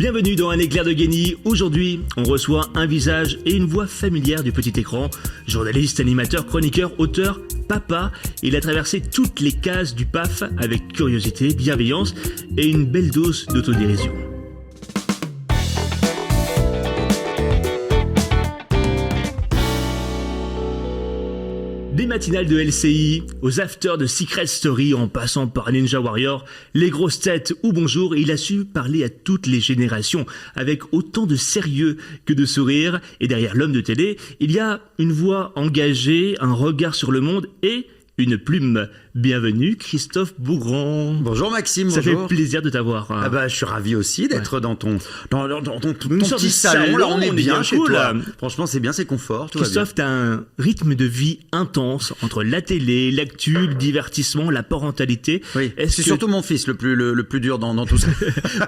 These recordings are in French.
Bienvenue dans Un éclair de génie. Aujourd'hui, on reçoit un visage et une voix familière du petit écran. Journaliste, animateur, chroniqueur, auteur, papa. Il a traversé toutes les cases du PAF avec curiosité, bienveillance et une belle dose d'autodérision. Des matinales de LCI, aux afters de Secret Story, en passant par Ninja Warrior, les grosses têtes ou bonjour, il a su parler à toutes les générations, avec autant de sérieux que de sourire. Et derrière l'homme de télé, il y a une voix engagée, un regard sur le monde et une plume. Bienvenue Christophe Beaugrand. Bonjour Maxime, Ça bonjour. fait plaisir de t'avoir. Je suis ravi aussi d'être dans ton sorte petit de salon. Là, on est bien chez cool. toi. Franchement, c'est bien, c'est confort. Tout va bien. Christophe, t'as un rythme de vie intense entre la télé, l'actu, le divertissement, la parentalité. Oui. C'est surtout mon fils le plus dur dans tout ça.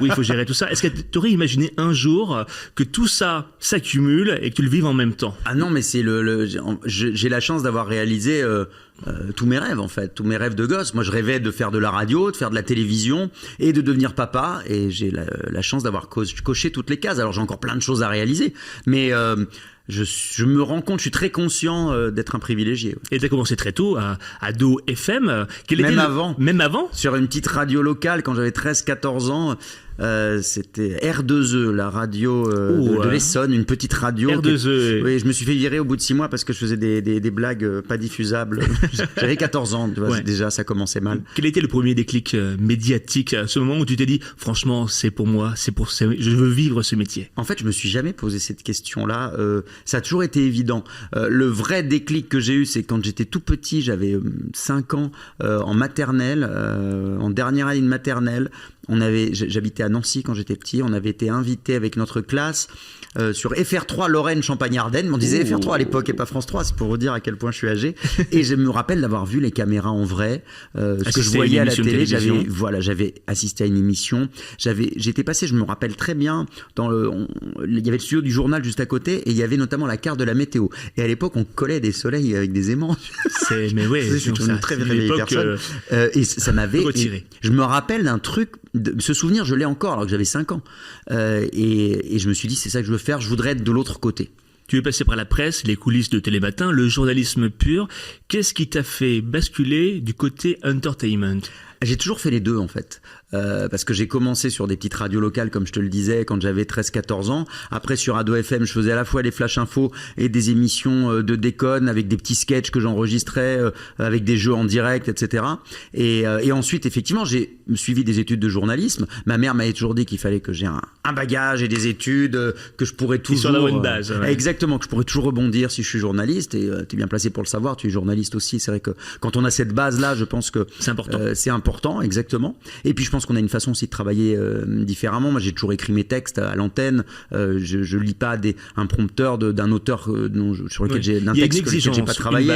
Oui, il faut gérer tout ça. Est-ce que tu aurais imaginé un jour que tout ça s'accumule et que tu le vives en même temps? Ah non, mais c'est j'ai la chance d'avoir réalisé tous mes rêves en fait, tous mes rêves de gosse. Moi, je rêvais de faire de la radio, de faire de la télévision et de devenir papa. Et j'ai la chance d'avoir coché toutes les cases. Alors j'ai encore plein de choses à réaliser, mais je me rends compte, je suis très conscient d'être un privilégié. Ouais. Et tu as commencé très tôt à Do FM. Même avant Sur une petite radio locale, quand j'avais 13-14 ans, c'était R2E, la radio de l'Essonne, une petite radio. R2E. Oui, je me suis fait virer au bout de 6 mois parce que je faisais des blagues pas diffusables. J'avais 14 ans, tu vois, déjà ça commençait mal. Quel était le premier déclic médiatique, ce moment où tu t'es dit, franchement, c'est pour moi, je veux vivre ce métier? En fait, je me suis jamais posé cette question-là. Ça a toujours été évident. Le vrai déclic que j'ai eu, c'est quand j'étais tout petit, j'avais 5 ans, en maternelle, en dernière année de maternelle. J'habitais à Nancy quand j'étais petit. On avait été invité avec notre classe sur FR3 Lorraine Champagne-Ardenne. On disait FR3 à l'époque et pas France 3, c'est pour vous dire à quel point je suis âgé. Et je me rappelle d'avoir vu les caméras en vrai, ce que je voyais à la télé. J'avais assisté à une émission. J'étais passé, je me rappelle très bien, il y avait le studio du journal juste à côté et il y avait notamment la carte de la météo. Et à l'époque, on collait des soleils avec des aimants. Mais ouais, je suis une très vieille personne. Et ça m'avait retiré. Je me rappelle d'un truc. Ce souvenir, je l'ai encore alors que j'avais 5 ans. Et je me suis dit, c'est ça que je veux faire, je voudrais être de l'autre côté. Tu es passé par la presse, les coulisses de Télématin, le journalisme pur. Qu'est-ce qui t'a fait basculer du côté entertainment? J'ai toujours fait les deux en fait, parce que j'ai commencé sur des petites radios locales comme je te le disais quand j'avais 13-14 ans. Après sur Ado FM, je faisais à la fois les flash infos et des émissions de déconne avec des petits sketchs que j'enregistrais avec des jeux en direct, etc. Et ensuite effectivement j'ai suivi des études de journalisme. Ma mère m'avait toujours dit qu'il fallait que j'ai un bagage et des études, que je pourrais toujours sur une base. Ouais. Exactement, que je pourrais toujours rebondir si je suis journaliste. Et tu es bien placé pour le savoir, tu es journaliste aussi. C'est vrai que quand on a cette base là, je pense que c'est important. C'est important. Exactement. Et puis je pense qu'on a une façon aussi de travailler différemment. Moi, j'ai toujours écrit mes textes à l'antenne. Je lis pas un prompteur d'un auteur sur lequel j'ai d'un texte que j'ai pas travaillé.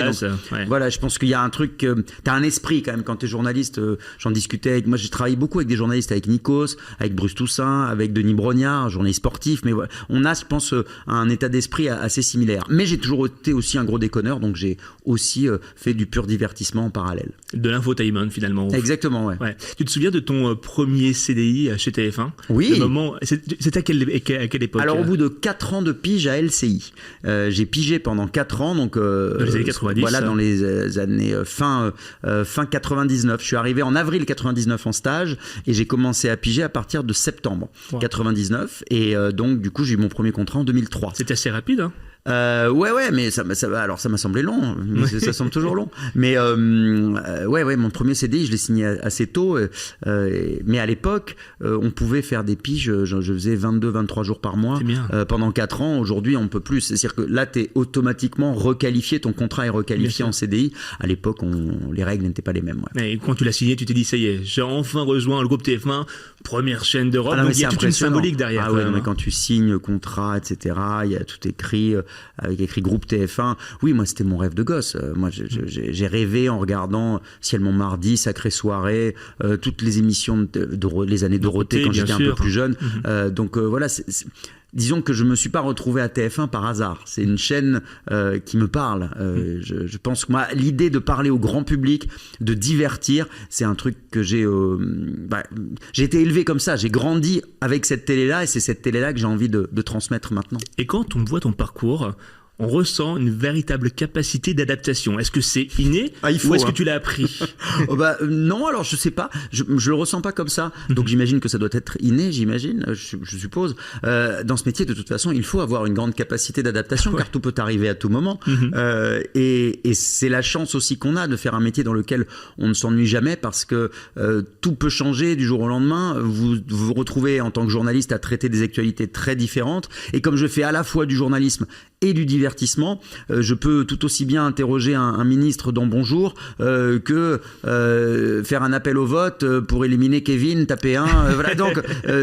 Voilà, je pense qu'il y a un truc. T'as un esprit quand même quand t'es journaliste. J'en discutais avec. Moi, j'ai travaillé beaucoup avec des journalistes, avec Nikos, avec Bruce Toussaint, avec Denis Brognard, journaliste sportif. Mais voilà, on a, je pense, un état d'esprit assez similaire. Mais j'ai toujours été aussi un gros déconneur, donc j'ai aussi fait du pur divertissement en parallèle. De l'infotainment finalement. Exactement. Ouais. Tu te souviens de ton premier CDI chez TF1? Oui. C'était à quelle époque? Alors au bout de 4 ans de pige à LCI, j'ai pigé pendant 4 ans, donc dans les années 90. Voilà, dans les années fin 99. Je suis arrivé en avril 99 en stage et j'ai commencé à piger à partir de septembre 99 et donc du coup j'ai eu mon premier contrat en 2003. C'était assez rapide, hein? Ouais, mais ça m'a semblé long, mais ça semble toujours long. Mais mon premier CDI, je l'ai signé assez tôt, mais à l'époque, on pouvait faire des piges, je faisais 22-23 jours par mois pendant 4 ans. Aujourd'hui, on peut plus. C'est-à-dire que là, tu es automatiquement requalifié, ton contrat est requalifié en CDI. À l'époque, les règles n'étaient pas les mêmes. Ouais. Et quand tu l'as signé, tu t'es dit, ça y est, j'ai enfin rejoint le groupe TF1, première chaîne d'Europe. Donc il y a toute une symbolique derrière. Ah ouais, mais quand tu signes contrat, etc., il y a tout écrit. Avec écrit groupe TF1. Oui, moi, c'était mon rêve de gosse. Moi, j'ai rêvé en regardant Ciel Montmardi, Sacrée Soirée, toutes les émissions l'émission les années Dorothée quand j'étais un peu plus jeune. Donc voilà, disons que je me suis pas retrouvé à TF1 par hasard. C'est une chaîne qui me parle. Je pense que moi, l'idée de parler au grand public, de divertir, c'est un truc que j'ai été élevé comme ça. J'ai grandi avec cette télé-là et c'est cette télé-là que j'ai envie de transmettre maintenant. Et quand on voit ton parcours, on ressent une véritable capacité d'adaptation. Est-ce que c'est inné ou est-ce que tu l'as appris? Non, alors je sais pas. Je le ressens pas comme ça. Donc j'imagine que ça doit être inné, je suppose. Dans ce métier, de toute façon, il faut avoir une grande capacité d'adaptation car tout peut arriver à tout moment. Et c'est la chance aussi qu'on a de faire un métier dans lequel on ne s'ennuie jamais parce que tout peut changer du jour au lendemain. Vous vous retrouvez en tant que journaliste à traiter des actualités très différentes. Et comme je fais à la fois du journalisme et du divertissement, je peux tout aussi bien interroger un ministre dans Bonjour que faire un appel au vote pour éliminer Kevin, taper un. Voilà, donc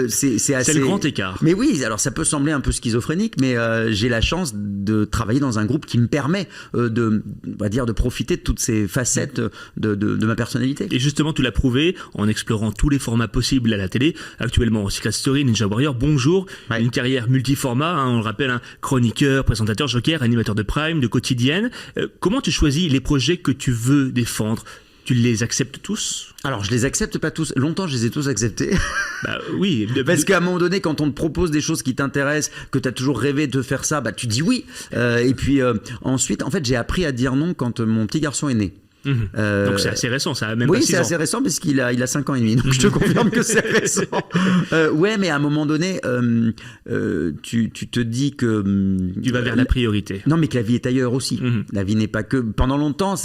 c'est assez. C'est le grand écart. Mais oui, alors ça peut sembler un peu schizophrénique, mais j'ai la chance de travailler dans un groupe qui me permet on va dire, de profiter de toutes ces facettes de ma personnalité. Et justement, tu l'as prouvé en explorant tous les formats possibles à la télé. Actuellement, Secret Story, Ninja Warrior, Bonjour, une carrière multiformat, on le rappelle, chroniqueur, présentateur, joker, animateur de prime, de quotidienne. Comment tu choisis les projets que tu veux défendre? Tu les acceptes tous? Alors, je les accepte pas tous. Longtemps, je les ai tous acceptés. Oui. Parce qu'à un moment donné, quand on te propose des choses qui t'intéressent, que tu as toujours rêvé de faire ça, tu dis oui. Et puis ensuite, en fait, j'ai appris à dire non quand mon petit garçon est né. Donc c'est assez récent, ça a même pas 6 ans. Oui, c'est assez récent parce qu'il a 5 ans et demi, donc je te confirme que c'est récent. Ouais, mais à un moment donné, tu te dis que... tu vas vers la priorité. Non, mais que la vie est ailleurs aussi. La vie n'est pas que... Pendant longtemps,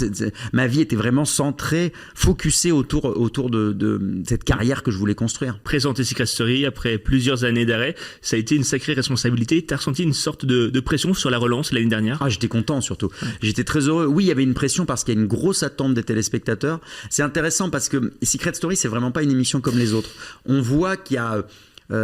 ma vie était vraiment centrée, focusée autour de cette carrière que je voulais construire. Présenter Secret Story après plusieurs années d'arrêt, ça a été une sacrée responsabilité. Tu as ressenti une sorte de pression sur la relance l'année dernière? Ah, j'étais content surtout. J'étais très heureux. Oui, il y avait une pression parce qu'il y a une grosse attente des téléspectateurs. C'est intéressant parce que Secret Story, c'est vraiment pas une émission comme les autres. On voit qu'il y a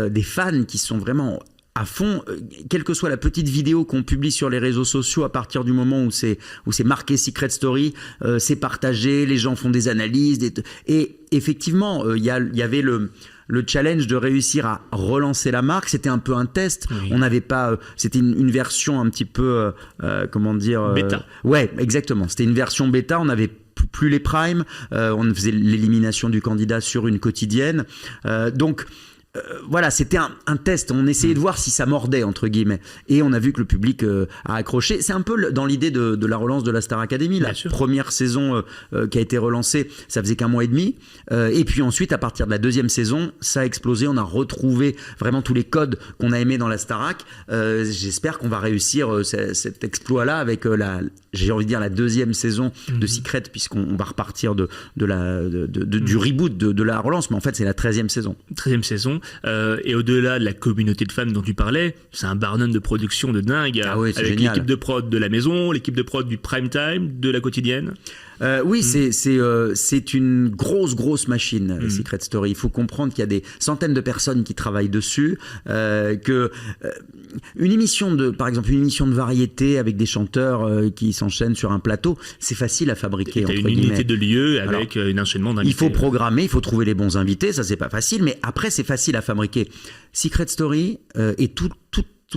des fans qui sont vraiment à fond, quelle que soit la petite vidéo qu'on publie sur les réseaux sociaux, à partir du moment où c'est marqué Secret Story, c'est partagé, les gens font des analyses, et effectivement, il y avait le challenge de réussir à relancer la marque. C'était un peu un test. Oui. On n'avait pas, c'était une version un petit peu, bêta. Ouais, exactement. C'était une version bêta. On n'avait plus les primes. On faisait l'élimination du candidat sur une quotidienne. Donc voilà, c'était un test. On essayait de voir si ça mordait, entre guillemets. Et on a vu que le public a accroché. C'est un peu dans l'idée de la relance de la Star Academy. La première saison qui a été relancée, ça faisait qu'un mois et demi. Et puis ensuite, à partir de la deuxième saison, ça a explosé. On a retrouvé vraiment tous les codes qu'on a aimés dans la Starac. J'espère qu'on va réussir cet exploit-là avec j'ai envie de dire la deuxième saison de Secret, puisqu'on va repartir du reboot de la relance. Mais en fait, c'est la 13e saison. 13e saison. Et au-delà de la communauté de fans dont tu parlais, c'est un barnum de production de dingue. Ah oui, avec génial. L'équipe de prod de la maison, l'équipe de prod du prime time, de la quotidienne. Oui, c'est une grosse machine, Secret Story. Il faut comprendre qu'il y a des centaines de personnes qui travaillent dessus, par exemple une émission de variété avec des chanteurs qui s'enchaînent sur un plateau, c'est facile à fabriquer. Et une unité de lieu avec un enchaînement d'invités. Il faut programmer, il faut trouver les bons invités, ça c'est pas facile, mais après c'est facile à fabriquer. Secret Story et tout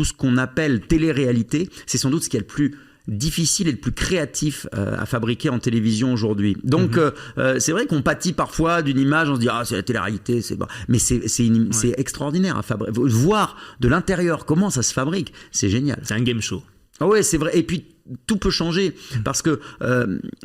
ce qu'on appelle télé-réalité, c'est sans doute ce qui est le plus difficile et le plus créatif à fabriquer en télévision aujourd'hui. Donc c'est vrai qu'on pâtit parfois d'une image, on se dit c'est la télé-réalité, mais c'est extraordinaire à fabriquer. Voir de l'intérieur comment ça se fabrique, c'est génial. C'est un game show. Ah ouais, c'est vrai. Et puis tout peut changer parce que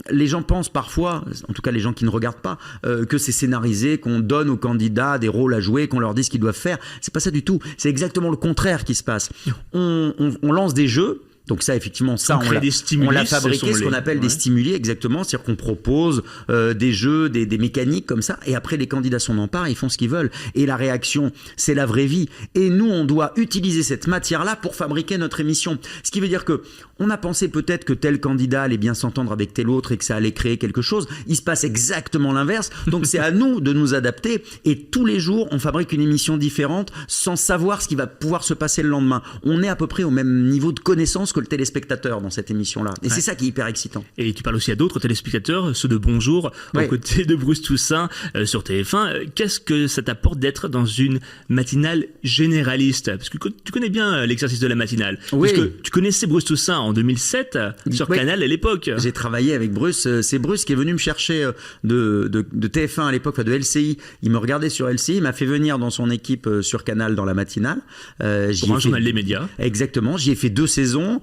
les gens pensent parfois, en tout cas les gens qui ne regardent pas, que c'est scénarisé, qu'on donne aux candidats des rôles à jouer, qu'on leur dit ce qu'ils doivent faire. C'est pas ça du tout. C'est exactement le contraire qui se passe. On lance des jeux. Donc ça, effectivement, on l'a fabriqué, ce qu'on appelle des stimuli, exactement. C'est-à-dire qu'on propose des jeux, des mécaniques comme ça, et après les candidats s'en emparent, ils font ce qu'ils veulent. Et la réaction, c'est la vraie vie. Et nous, on doit utiliser cette matière-là pour fabriquer notre émission. Ce qui veut dire que on a pensé peut-être que tel candidat allait bien s'entendre avec tel autre et que ça allait créer quelque chose. Il se passe exactement l'inverse. Donc c'est à nous de nous adapter. Et tous les jours, on fabrique une émission différente sans savoir ce qui va pouvoir se passer le lendemain. On est à peu près au même niveau de connaissance que le téléspectateur dans cette émission-là. Et c'est ça qui est hyper excitant. Et tu parles aussi à d'autres téléspectateurs, ceux de Bonjour, aux côtés de Bruce Toussaint sur TF1. Qu'est-ce que ça t'apporte d'être dans une matinale généraliste? Parce que tu connais bien l'exercice de la matinale. Oui. Parce que tu connaissais Bruce Toussaint en 2007 sur Canal à l'époque. J'ai travaillé avec Bruce. C'est Bruce qui est venu me chercher de TF1 à l'époque, enfin de LCI. Il me regardait sur LCI, il m'a fait venir dans son équipe sur Canal dans la matinale. Pour un journal des médias. Exactement. J'y ai fait 2 saisons.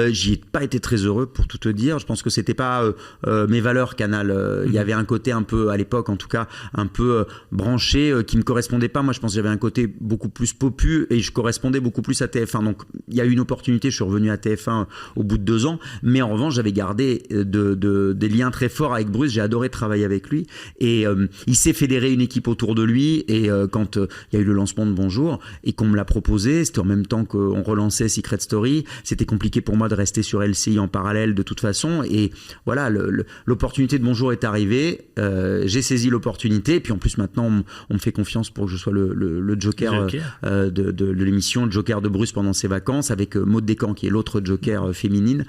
J'y ai pas été très heureux pour tout te dire. Je pense que c'était pas mes valeurs Canal. Il y avait un côté un peu, à l'époque en tout cas, un peu branché qui me correspondait pas. Moi, je pense que j'avais un côté beaucoup plus popu et je correspondais beaucoup plus à TF1. Donc, il y a eu une opportunité. Je suis revenu à TF1 au bout de 2 ans. Mais en revanche, j'avais gardé des liens très forts avec Bruce. J'ai adoré travailler avec lui. Et il s'est fédéré une équipe autour de lui. Et quand il y a eu le lancement de Bonjour et qu'on me l'a proposé, c'était en même temps qu'on relançait Secret Story. C'était compliqué pour moi de rester sur LCI en parallèle de toute façon. Et voilà, l'opportunité de Bonjour est arrivée. J'ai saisi l'opportunité. Et puis en plus, maintenant, on me fait confiance pour que je sois le Joker de l'émission, le Joker de Bruce pendant ses vacances, avec Maud Descamps qui est l'autre Joker féminine,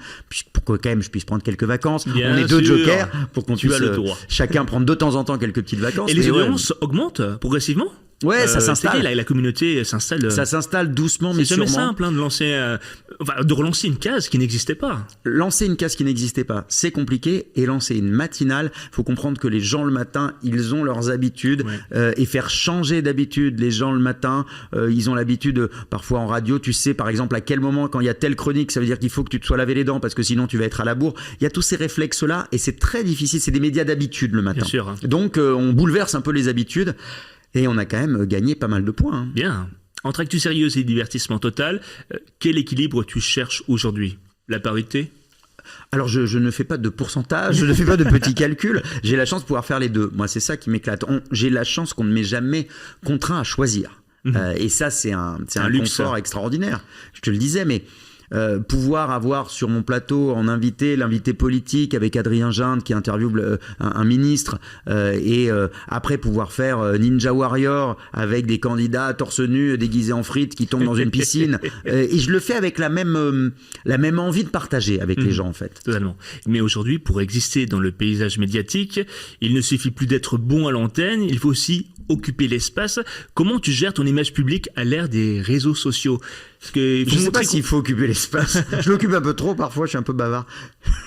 pour que quand même je puisse prendre quelques vacances. Bien on est 2 sûr. Jokers pour qu'on puisse chacun prendre de temps en temps quelques petites vacances. Et les audiences augmentent progressivement? Ouais, ça s'installe. La communauté s'installe. Ça s'installe doucement, mais sûrement. C'est jamais simple de de relancer une case qui n'existait pas. Lancer une case qui n'existait pas, c'est compliqué. Et lancer une matinale, il faut comprendre que les gens le matin, ils ont leurs habitudes. Et faire changer d'habitude les gens le matin, ils ont l'habitude, parfois en radio, tu sais par exemple à quel moment, quand il y a telle chronique, ça veut dire qu'il faut que tu te sois lavé les dents parce que sinon tu vas être à la bourre. Il y a tous ces réflexes-là et c'est très difficile. C'est des médias d'habitude le matin. Bien sûr. Donc on bouleverse un peu les habitudes. Et on a quand même gagné pas mal de points. Bien. Entre actu sérieuse et divertissement total, quel équilibre tu cherches aujourd'hui? La parité? Alors je ne fais pas de pourcentage, je ne fais pas de petits calculs. J'ai la chance de pouvoir faire les deux. Moi, c'est ça qui m'éclate. J'ai la chance qu'on ne m'ait jamais contraint à choisir. Et ça, c'est un confort extraordinaire. Je te le disais, mais... pouvoir avoir sur mon plateau en invité l'invité politique avec Adrien Ginde qui interviewe un ministre et après pouvoir faire Ninja Warrior avec des candidats torse nu déguisés en frites qui tombent dans une piscine et je le fais avec la même envie de partager avec les gens en fait. Totalement. Mais aujourd'hui, pour exister dans le paysage médiatique, il ne suffit plus d'être bon à l'antenne, il faut aussi occuper l'espace. Comment tu gères ton image publique à l'ère des réseaux sociaux? Parce que je ne sais pas s'il faut occuper l'espace. Je l'occupe un peu trop, parfois je suis un peu bavard.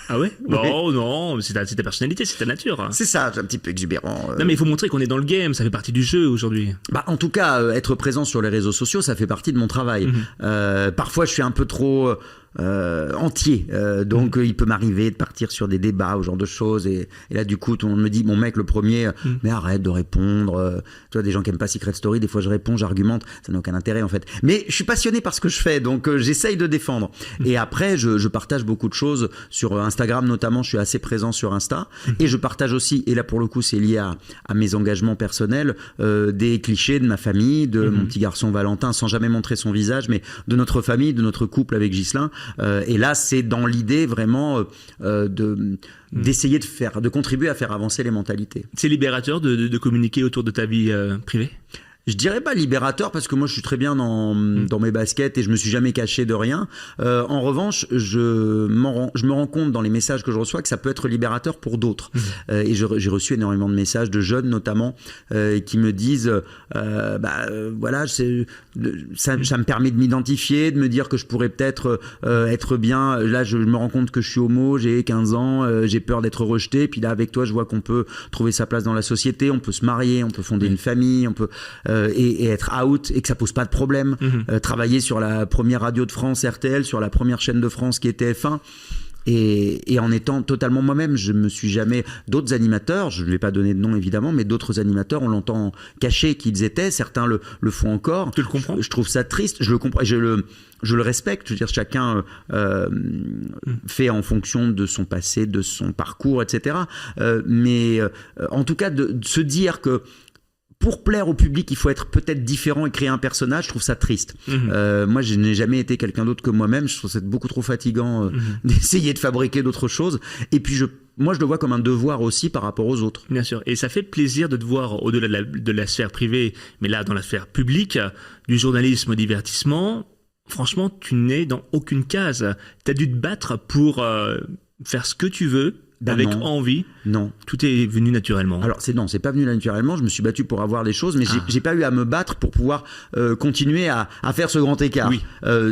Ah ouais? Non, c'est ta personnalité, c'est ta nature. C'est ça, c'est un petit peu exubérant. Non mais il faut montrer qu'on est dans le game, ça fait partie du jeu aujourd'hui. En tout cas, être présent sur les réseaux sociaux, ça fait partie de mon travail. Parfois je suis un peu trop... entier, donc il peut m'arriver de partir sur des débats ou genre de choses et là du coup tout le monde me dit mon mec le premier mais arrête de répondre, tu vois des gens qui aiment pas Secret Story, des fois je réponds, j'argumente, ça n'a aucun intérêt en fait, mais je suis passionné par ce que je fais donc j'essaye de défendre et après je partage beaucoup de choses sur Instagram notamment, je suis assez présent sur Insta et je partage aussi, et là pour le coup c'est lié à mes engagements personnels, des clichés de ma famille, de mon petit garçon Valentin, sans jamais montrer son visage, mais de notre famille, de notre couple avec Ghislain. Et là, c'est dans l'idée vraiment d'essayer de contribuer à faire avancer les mentalités. C'est libérateur de communiquer autour de ta vie privée? Je dirais pas libérateur parce que moi je suis très bien dans mes baskets et je me suis jamais caché de rien. En revanche, je me rends compte dans les messages que je reçois que ça peut être libérateur pour d'autres. Et j'ai reçu énormément de messages de jeunes notamment qui me disent voilà, ça me permet de m'identifier, de me dire que je pourrais peut-être être bien. Là, je me rends compte que je suis homo, j'ai 15 ans, j'ai peur d'être rejeté. Puis là, avec toi, je vois qu'on peut trouver sa place dans la société, on peut se marier, on peut fonder une famille, on peut et être out et que ça pose pas de problème. Travailler sur la première radio de France, RTL, sur la première chaîne de France qui est TF1. Et en étant totalement moi-même, je me suis jamais... D'autres animateurs, je ne vais pas donner de nom évidemment, mais d'autres animateurs, on l'entend cacher qui ils étaient, certains le font encore. Tu le comprends? Je trouve ça triste, je le comprends, je le respecte, je veux dire, chacun fait en fonction de son passé, de son parcours, etc. Mais en tout cas, de se dire que pour plaire au public, il faut être peut-être différent et créer un personnage, je trouve ça triste. Moi, je n'ai jamais été quelqu'un d'autre que moi-même. Je trouve ça beaucoup trop fatigant d'essayer de fabriquer d'autres choses. Et puis, moi, je le vois comme un devoir aussi par rapport aux autres. Bien sûr. Et ça fait plaisir de te voir au-delà de la sphère privée, mais là, dans la sphère publique, du journalisme au divertissement. franchement, tu n'es dans aucune case. Tu as dû te battre pour faire ce que tu veux, avec non. envie. Non. Tout est venu naturellement. Alors c'est pas venu naturellement, je me suis battu pour avoir des choses, mais j'ai pas eu à me battre pour pouvoir continuer à faire ce grand écart. Oui.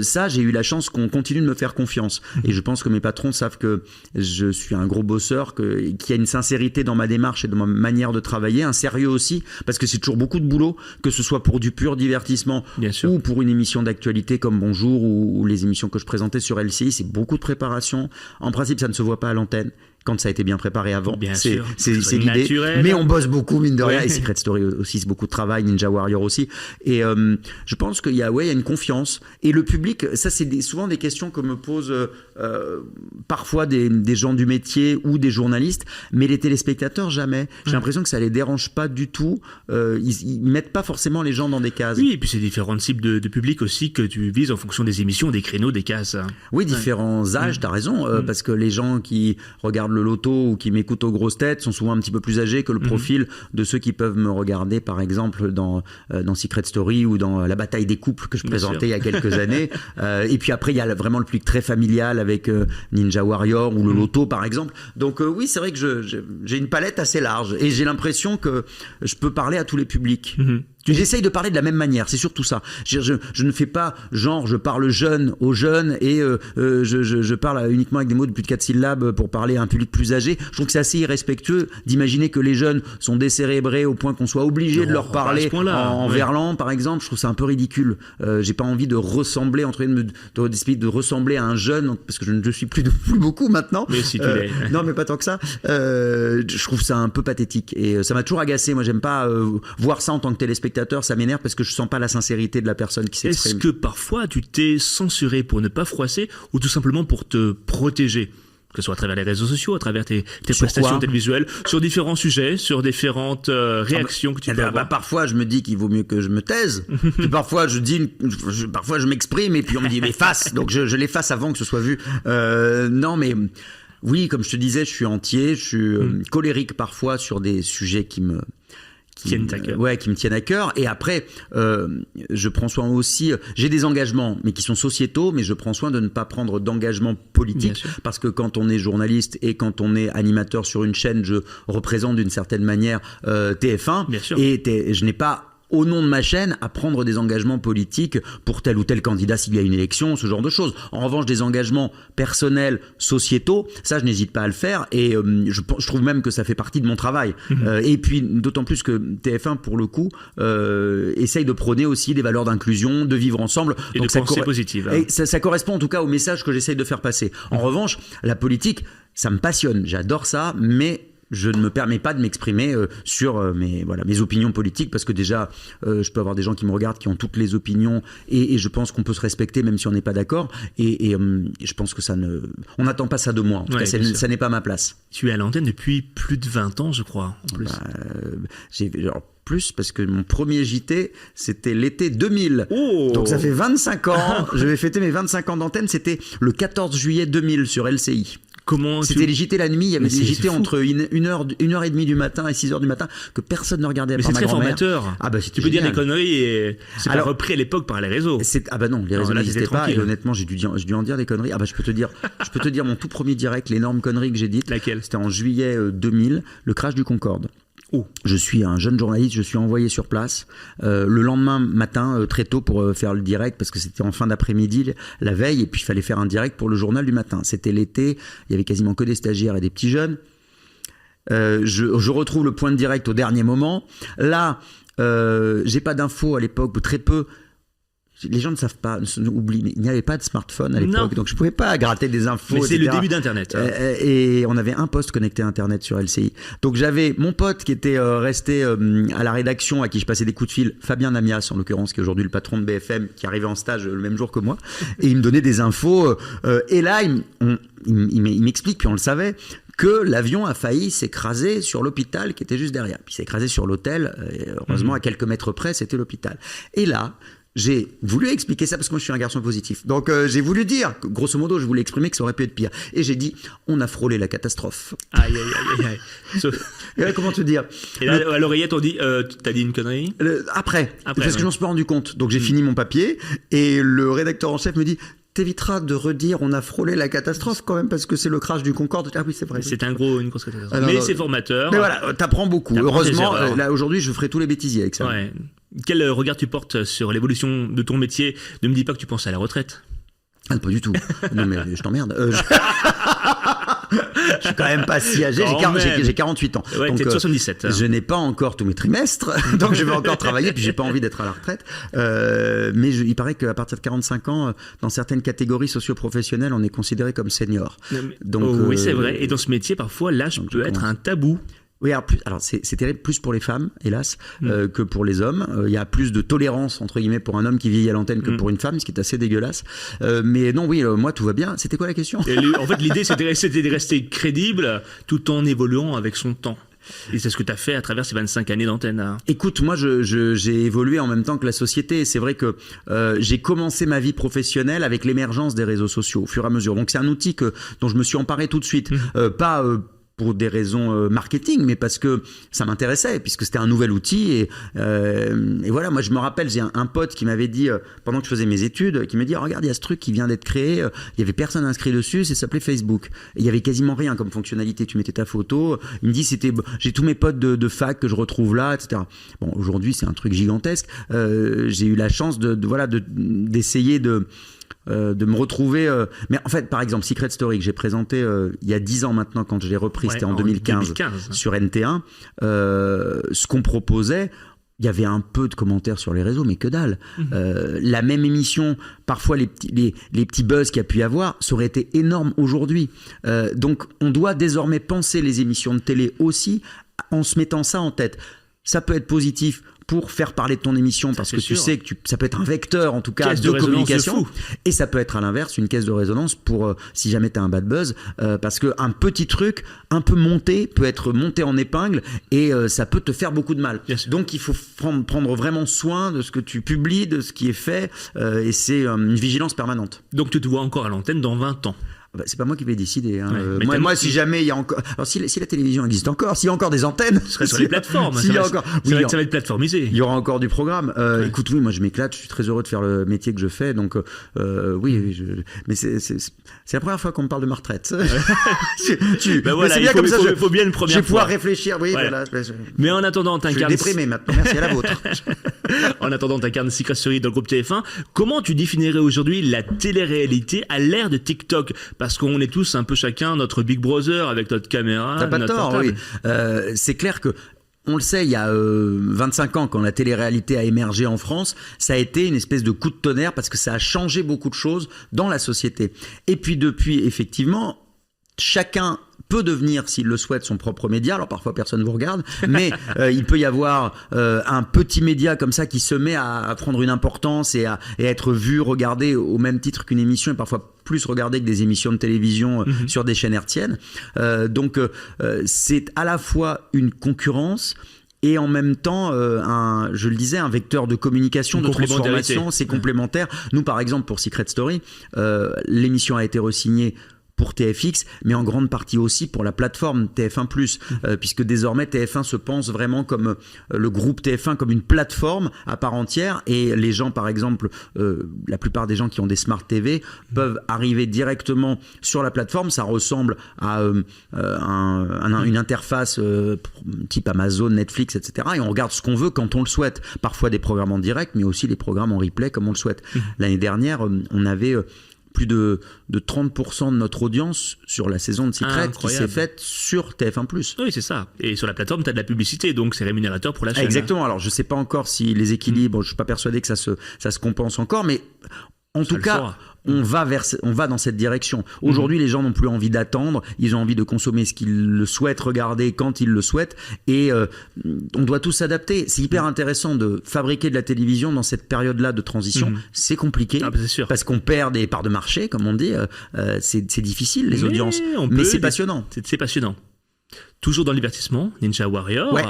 Ça, j'ai eu la chance qu'on continue de me faire confiance. Et je pense que mes patrons savent que je suis un gros bosseur, qu'il y a une sincérité dans ma démarche et dans ma manière de travailler, un sérieux aussi, parce que c'est toujours beaucoup de boulot, que ce soit pour du pur divertissement ou pour une émission d'actualité comme Bonjour ou les émissions que je présentais sur LCI, c'est beaucoup de préparation. En principe, ça ne se voit pas à l'antenne. Quand ça a été bien préparé avant, c'est l'idée. Naturel. Mais on bosse beaucoup, mine de rien. Et Secret Story aussi, c'est beaucoup de travail, Ninja Warrior aussi. Et je pense qu'il y a une confiance. Et le public, ça, c'est souvent des questions que me posent parfois des gens du métier ou des journalistes, mais les téléspectateurs, jamais. J'ai l'impression que ça les dérange pas du tout. Ils mettent pas forcément les gens dans des cases. Oui, et puis c'est différents types de public aussi que tu vises en fonction des émissions, des créneaux, des cases. Oui, différents âges, t'as raison, parce que les gens qui regardent le loto ou qui m'écoutent aux grosses têtes sont souvent un petit peu plus âgés que le profil de ceux qui peuvent me regarder, par exemple, dans Secret Story ou dans La Bataille des couples que je présentais il y a quelques années. Et puis après, il y a vraiment le public très familial avec Ninja Warrior ou le loto, par exemple. Donc oui, c'est vrai que j'ai une palette assez large et j'ai l'impression que je peux parler à tous les publics. J'essaye de parler de la même manière, c'est surtout ça. Je ne fais pas genre je parle jeune aux jeunes et je parle uniquement avec des mots de plus de 4 syllabes pour parler à un public plus âgé. Je trouve que c'est assez irrespectueux d'imaginer que les jeunes sont décérébrés au point qu'on soit obligé de leur parler en verlan, par exemple. Je trouve ça un peu ridicule. J'ai pas envie de ressembler, de ressembler à un jeune, parce que je ne le suis plus beaucoup maintenant. Mais si tu l'es. Non, mais pas tant que ça. Je trouve ça un peu pathétique et ça m'a toujours agacé. Moi, j'aime pas voir ça en tant que téléspectateur. Ça m'énerve parce que je sens pas la sincérité de la personne qui s'exprime. Est-ce que parfois tu t'es censuré pour ne pas froisser ou tout simplement pour te protéger, que ce soit à travers les réseaux sociaux, à travers tes prestations télévisuelles, sur différents sujets, sur différentes réactions que tu peux avoir? Parfois, je me dis qu'il vaut mieux que je me taise. Puis parfois, parfois, je m'exprime et puis on me dit efface. Donc je l'efface avant que ce soit vu. Non, mais oui, comme je te disais, je suis entier, je suis colérique parfois sur des sujets qui me tiennent à cœur. Et après, je prends soin aussi. J'ai des engagements, mais qui sont sociétaux, mais je prends soin de ne pas prendre d'engagement politique, parce que quand on est journaliste et quand on est animateur sur une chaîne, je représente d'une certaine manière TF1, et je n'ai pas, au nom de ma chaîne, à prendre des engagements politiques pour tel ou tel candidat s'il y a une élection, ce genre de choses. En revanche, des engagements personnels, sociétaux, ça je n'hésite pas à le faire et je trouve même que ça fait partie de mon travail. Et puis d'autant plus que TF1 pour le coup essaye de prôner aussi des valeurs d'inclusion, de vivre ensemble. Et donc de pensée positive. Et ça correspond en tout cas au message que j'essaye de faire passer. En revanche, la politique, ça me passionne, j'adore ça, mais je ne me permets pas de m'exprimer sur mes opinions politiques, parce que déjà, je peux avoir des gens qui me regardent qui ont toutes les opinions et je pense qu'on peut se respecter même si on n'est pas d'accord. Et je pense que on n'attend pas ça de moi. En tout cas, ça n'est pas ma place. Tu es à l'antenne depuis plus de 20 ans, je crois. En plus. Plus, parce que mon premier JT, c'était l'été 2000. Oh, donc ça fait 25 ans. Je vais fêter mes 25 ans d'antenne. C'était le 14 juillet 2000 sur LCI. C'était les JT la nuit, il y avait des JT entre 1h30 du matin et 6h du matin que personne ne regardait. Mais c'est très formateur. Ah bah, tu peux dire des conneries et c'est pas repris à l'époque par les réseaux. Ah bah non, les réseaux n'existaient pas et honnêtement j'ai dû en dire des conneries. Ah bah je peux te dire mon tout premier direct, l'énorme connerie que j'ai dite. Laquelle? C'était en juillet 2000, le crash du Concorde. Je suis un jeune journaliste, je suis envoyé sur place le lendemain matin très tôt pour faire le direct, parce que c'était en fin d'après-midi la veille et puis il fallait faire un direct pour le journal du matin. C'était l'été, il y avait quasiment que des stagiaires et des petits jeunes. Je retrouve le point de direct au dernier moment. Là, j'ai pas d'infos à l'époque, ou très peu. Les gens ne savent pas, oublient, mais il n'y avait pas de smartphone à l'époque, donc je ne pouvais pas gratter des infos. Mais c'est etc. le début d'Internet. Et on avait un poste connecté à Internet sur LCI. Donc j'avais mon pote qui était resté à la rédaction, à qui je passais des coups de fil, Fabien Namias en l'occurrence, qui est aujourd'hui le patron de BFM, qui arrivait en stage le même jour que moi, et il me donnait des infos. Et là, il m'explique, puis on le savait, que l'avion a failli s'écraser sur l'hôpital qui était juste derrière. Puis il s'est écrasé sur l'hôtel, heureusement à quelques mètres près, c'était l'hôpital. Et là, j'ai voulu expliquer ça parce que moi je suis un garçon positif. Donc j'ai voulu dire, grosso modo, je voulais exprimer que ça aurait pu être pire. Et j'ai dit, on a frôlé la catastrophe. Aïe, aïe, aïe, aïe. Et là, comment te dire? Et là, à l'oreillette, on dit, t'as dit une connerie? Après, parce que je m'en suis pas rendu compte. Donc j'ai fini mon papier et le rédacteur en chef me dit, t'éviteras de redire on a frôlé la catastrophe quand même parce que c'est le crash du Concorde. Ah oui, c'est vrai. C'est une grosse catastrophe. Mais c'est formateur. Mais voilà, t'apprends beaucoup. Heureusement, là aujourd'hui, je ferai tous les bêtisiers avec ça. Ouais. Quel regard tu portes sur l'évolution de ton métier? Ne me dis pas que tu penses à la retraite. Ah, pas du tout. Non mais je t'emmerde. Je suis quand même pas si âgé, j'ai 48 ans. Ouais, donc, t'es de 77. Je n'ai pas encore tous mes trimestres, donc je vais encore travailler, puis j'ai pas envie d'être à la retraite. Mais il paraît qu'à partir de 45 ans, dans certaines catégories socio-professionnelles, on est considéré comme senior. Donc, oui, c'est vrai. Et dans ce métier, parfois, l'âge peut être un tabou. Oui, alors c'est terrible, plus pour les femmes, hélas, que pour les hommes. Il y a plus de tolérance, entre guillemets, pour un homme qui vieillit à l'antenne que pour une femme, ce qui est assez dégueulasse. Mais non, oui, moi, tout va bien. C'était quoi la question? En fait, l'idée, c'était de rester crédible tout en évoluant avec son temps. Et c'est ce que tu as fait à travers ces 25 années d'antenne. Hein. Écoute, moi, j'ai évolué en même temps que la société. C'est vrai que j'ai commencé ma vie professionnelle avec l'émergence des réseaux sociaux au fur et à mesure. Donc, c'est un outil dont je me suis emparé tout de suite. Pas pour des raisons marketing, mais parce que ça m'intéressait, puisque c'était un nouvel outil. Et voilà, moi je me rappelle, j'ai un pote qui m'avait dit, pendant que je faisais mes études, qui m'a dit, regarde, il y a ce truc qui vient d'être créé, il y avait personne inscrit dessus, ça s'appelait Facebook. Et il y avait quasiment rien comme fonctionnalité, tu mettais ta photo, il me dit, j'ai tous mes potes de fac que je retrouve là, etc. Bon, aujourd'hui c'est un truc gigantesque. J'ai eu la chance d'essayer de me retrouver. Mais en fait, par exemple, Secret Story, que j'ai présenté il y a 10 ans maintenant, quand je l'ai repris, c'était en 2015 sur NT1. Ce qu'on proposait, il y avait un peu de commentaires sur les réseaux, mais que dalle. La même émission, parfois les petits buzz qu'il y a pu y avoir, ça aurait été énorme aujourd'hui. Donc, on doit désormais penser les émissions de télé aussi en se mettant ça en tête. Ça peut être positif pour faire parler de ton émission, parce que tu sais que ça peut être un vecteur en tout cas de communication, et ça peut être à l'inverse une caisse de résonance pour si jamais tu as un bad buzz, parce qu'un petit truc un peu monté peut être monté en épingle et ça peut te faire beaucoup de mal. Donc il faut prendre vraiment soin de ce que tu publies, de ce qui est fait, et c'est une vigilance permanente. Donc tu te vois encore à l'antenne dans 20 ans? C'est pas moi qui vais décider. Hein. Moi, si jamais il y a encore. Alors, si la télévision existe encore, s'il y a encore des antennes. Ce serait sur les plateformes. Ça va être plateformisé. Il y aura encore du programme. Écoute, oui, moi, je m'éclate. Je suis très heureux de faire le métier que je fais. Donc, oui. Mais c'est la première fois qu'on me parle de ma retraite. Ben voilà, c'est bien comme ça. Il faut bien une première fois. Je vais pouvoir réfléchir. Oui, voilà. Mais en attendant, t'incarnes. Je suis déprimé maintenant. Merci à la vôtre. En attendant, t'incarnes Secret Story dans le groupe TF1. Comment tu définirais aujourd'hui la télé-réalité à l'ère de TikTok? Parce qu'on est tous un peu chacun notre Big Brother avec notre caméra. T'as pas tort, oui. C'est clair que on le sait, il y a 25 ans, quand la télé-réalité a émergé en France, ça a été une espèce de coup de tonnerre parce que ça a changé beaucoup de choses dans la société. Et puis depuis, effectivement, chacun peut devenir, s'il le souhaite, son propre média. Alors parfois personne ne vous regarde, mais il peut y avoir un petit média comme ça qui se met à prendre une importance et à être vu, regardé au même titre qu'une émission, et parfois plus regardé que des émissions de télévision sur des chaînes hertziennes. Donc c'est à la fois une concurrence et en même temps, je le disais, un vecteur de communication, de transformation, c'est complémentaire. Nous, par exemple, pour Secret Story, l'émission a été re-signée pour TFX, mais en grande partie aussi pour la plateforme TF1+, puisque désormais TF1 se pense vraiment comme le groupe TF1, comme une plateforme à part entière, et les gens, par exemple, la plupart des gens qui ont des Smart TV peuvent arriver directement sur la plateforme. Ça ressemble à une interface type Amazon, Netflix, etc. Et on regarde ce qu'on veut quand on le souhaite. Parfois des programmes en direct, mais aussi les programmes en replay comme on le souhaite. L'année dernière, on avait plus de 30% de notre audience sur la saison de Secret qui s'est faite sur TF1+. Oui, c'est ça. Et sur la plateforme, tu as de la publicité, donc c'est rémunérateur pour la chaîne. Exactement. Alors, je ne sais pas encore si les équilibres, je ne suis pas persuadé que ça se compense encore, mais en tout cas, on va dans cette direction. Aujourd'hui, les gens n'ont plus envie d'attendre, ils ont envie de consommer ce qu'ils le souhaitent regarder quand ils le souhaitent, et on doit tous s'adapter. C'est hyper intéressant de fabriquer de la télévision dans cette période-là de transition. C'est compliqué, c'est sûr. Parce qu'on perd des parts de marché, comme on dit. C'est difficile, les audiences, mais c'est passionnant. C'est passionnant. Toujours dans le divertissement, Ninja Warrior. Ouais.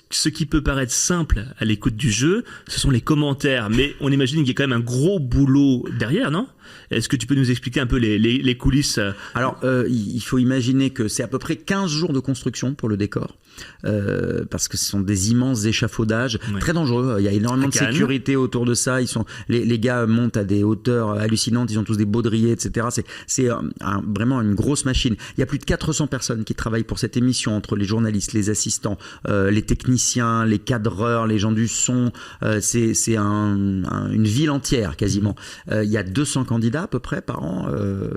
Ce qui peut paraître simple à l'écoute du jeu, ce sont les commentaires. Mais on imagine qu'il y a quand même un gros boulot derrière, non ? Est-ce que tu peux nous expliquer un peu les coulisses ? Alors, il faut imaginer que c'est à peu près 15 jours de construction pour le décor. Parce que ce sont des immenses échafaudages très dangereux. Il y a énormément de sécurité autour de ça. Les gars montent à des hauteurs hallucinantes. Ils ont tous des baudriers, etc. C'est vraiment une grosse machine. Il y a plus de 400 personnes qui travaillent pour cette émission, entre les journalistes, les assistants, les techniciens, les cadreurs, les gens du son. C'est une ville entière quasiment. Il y a 200 candidats à peu près par an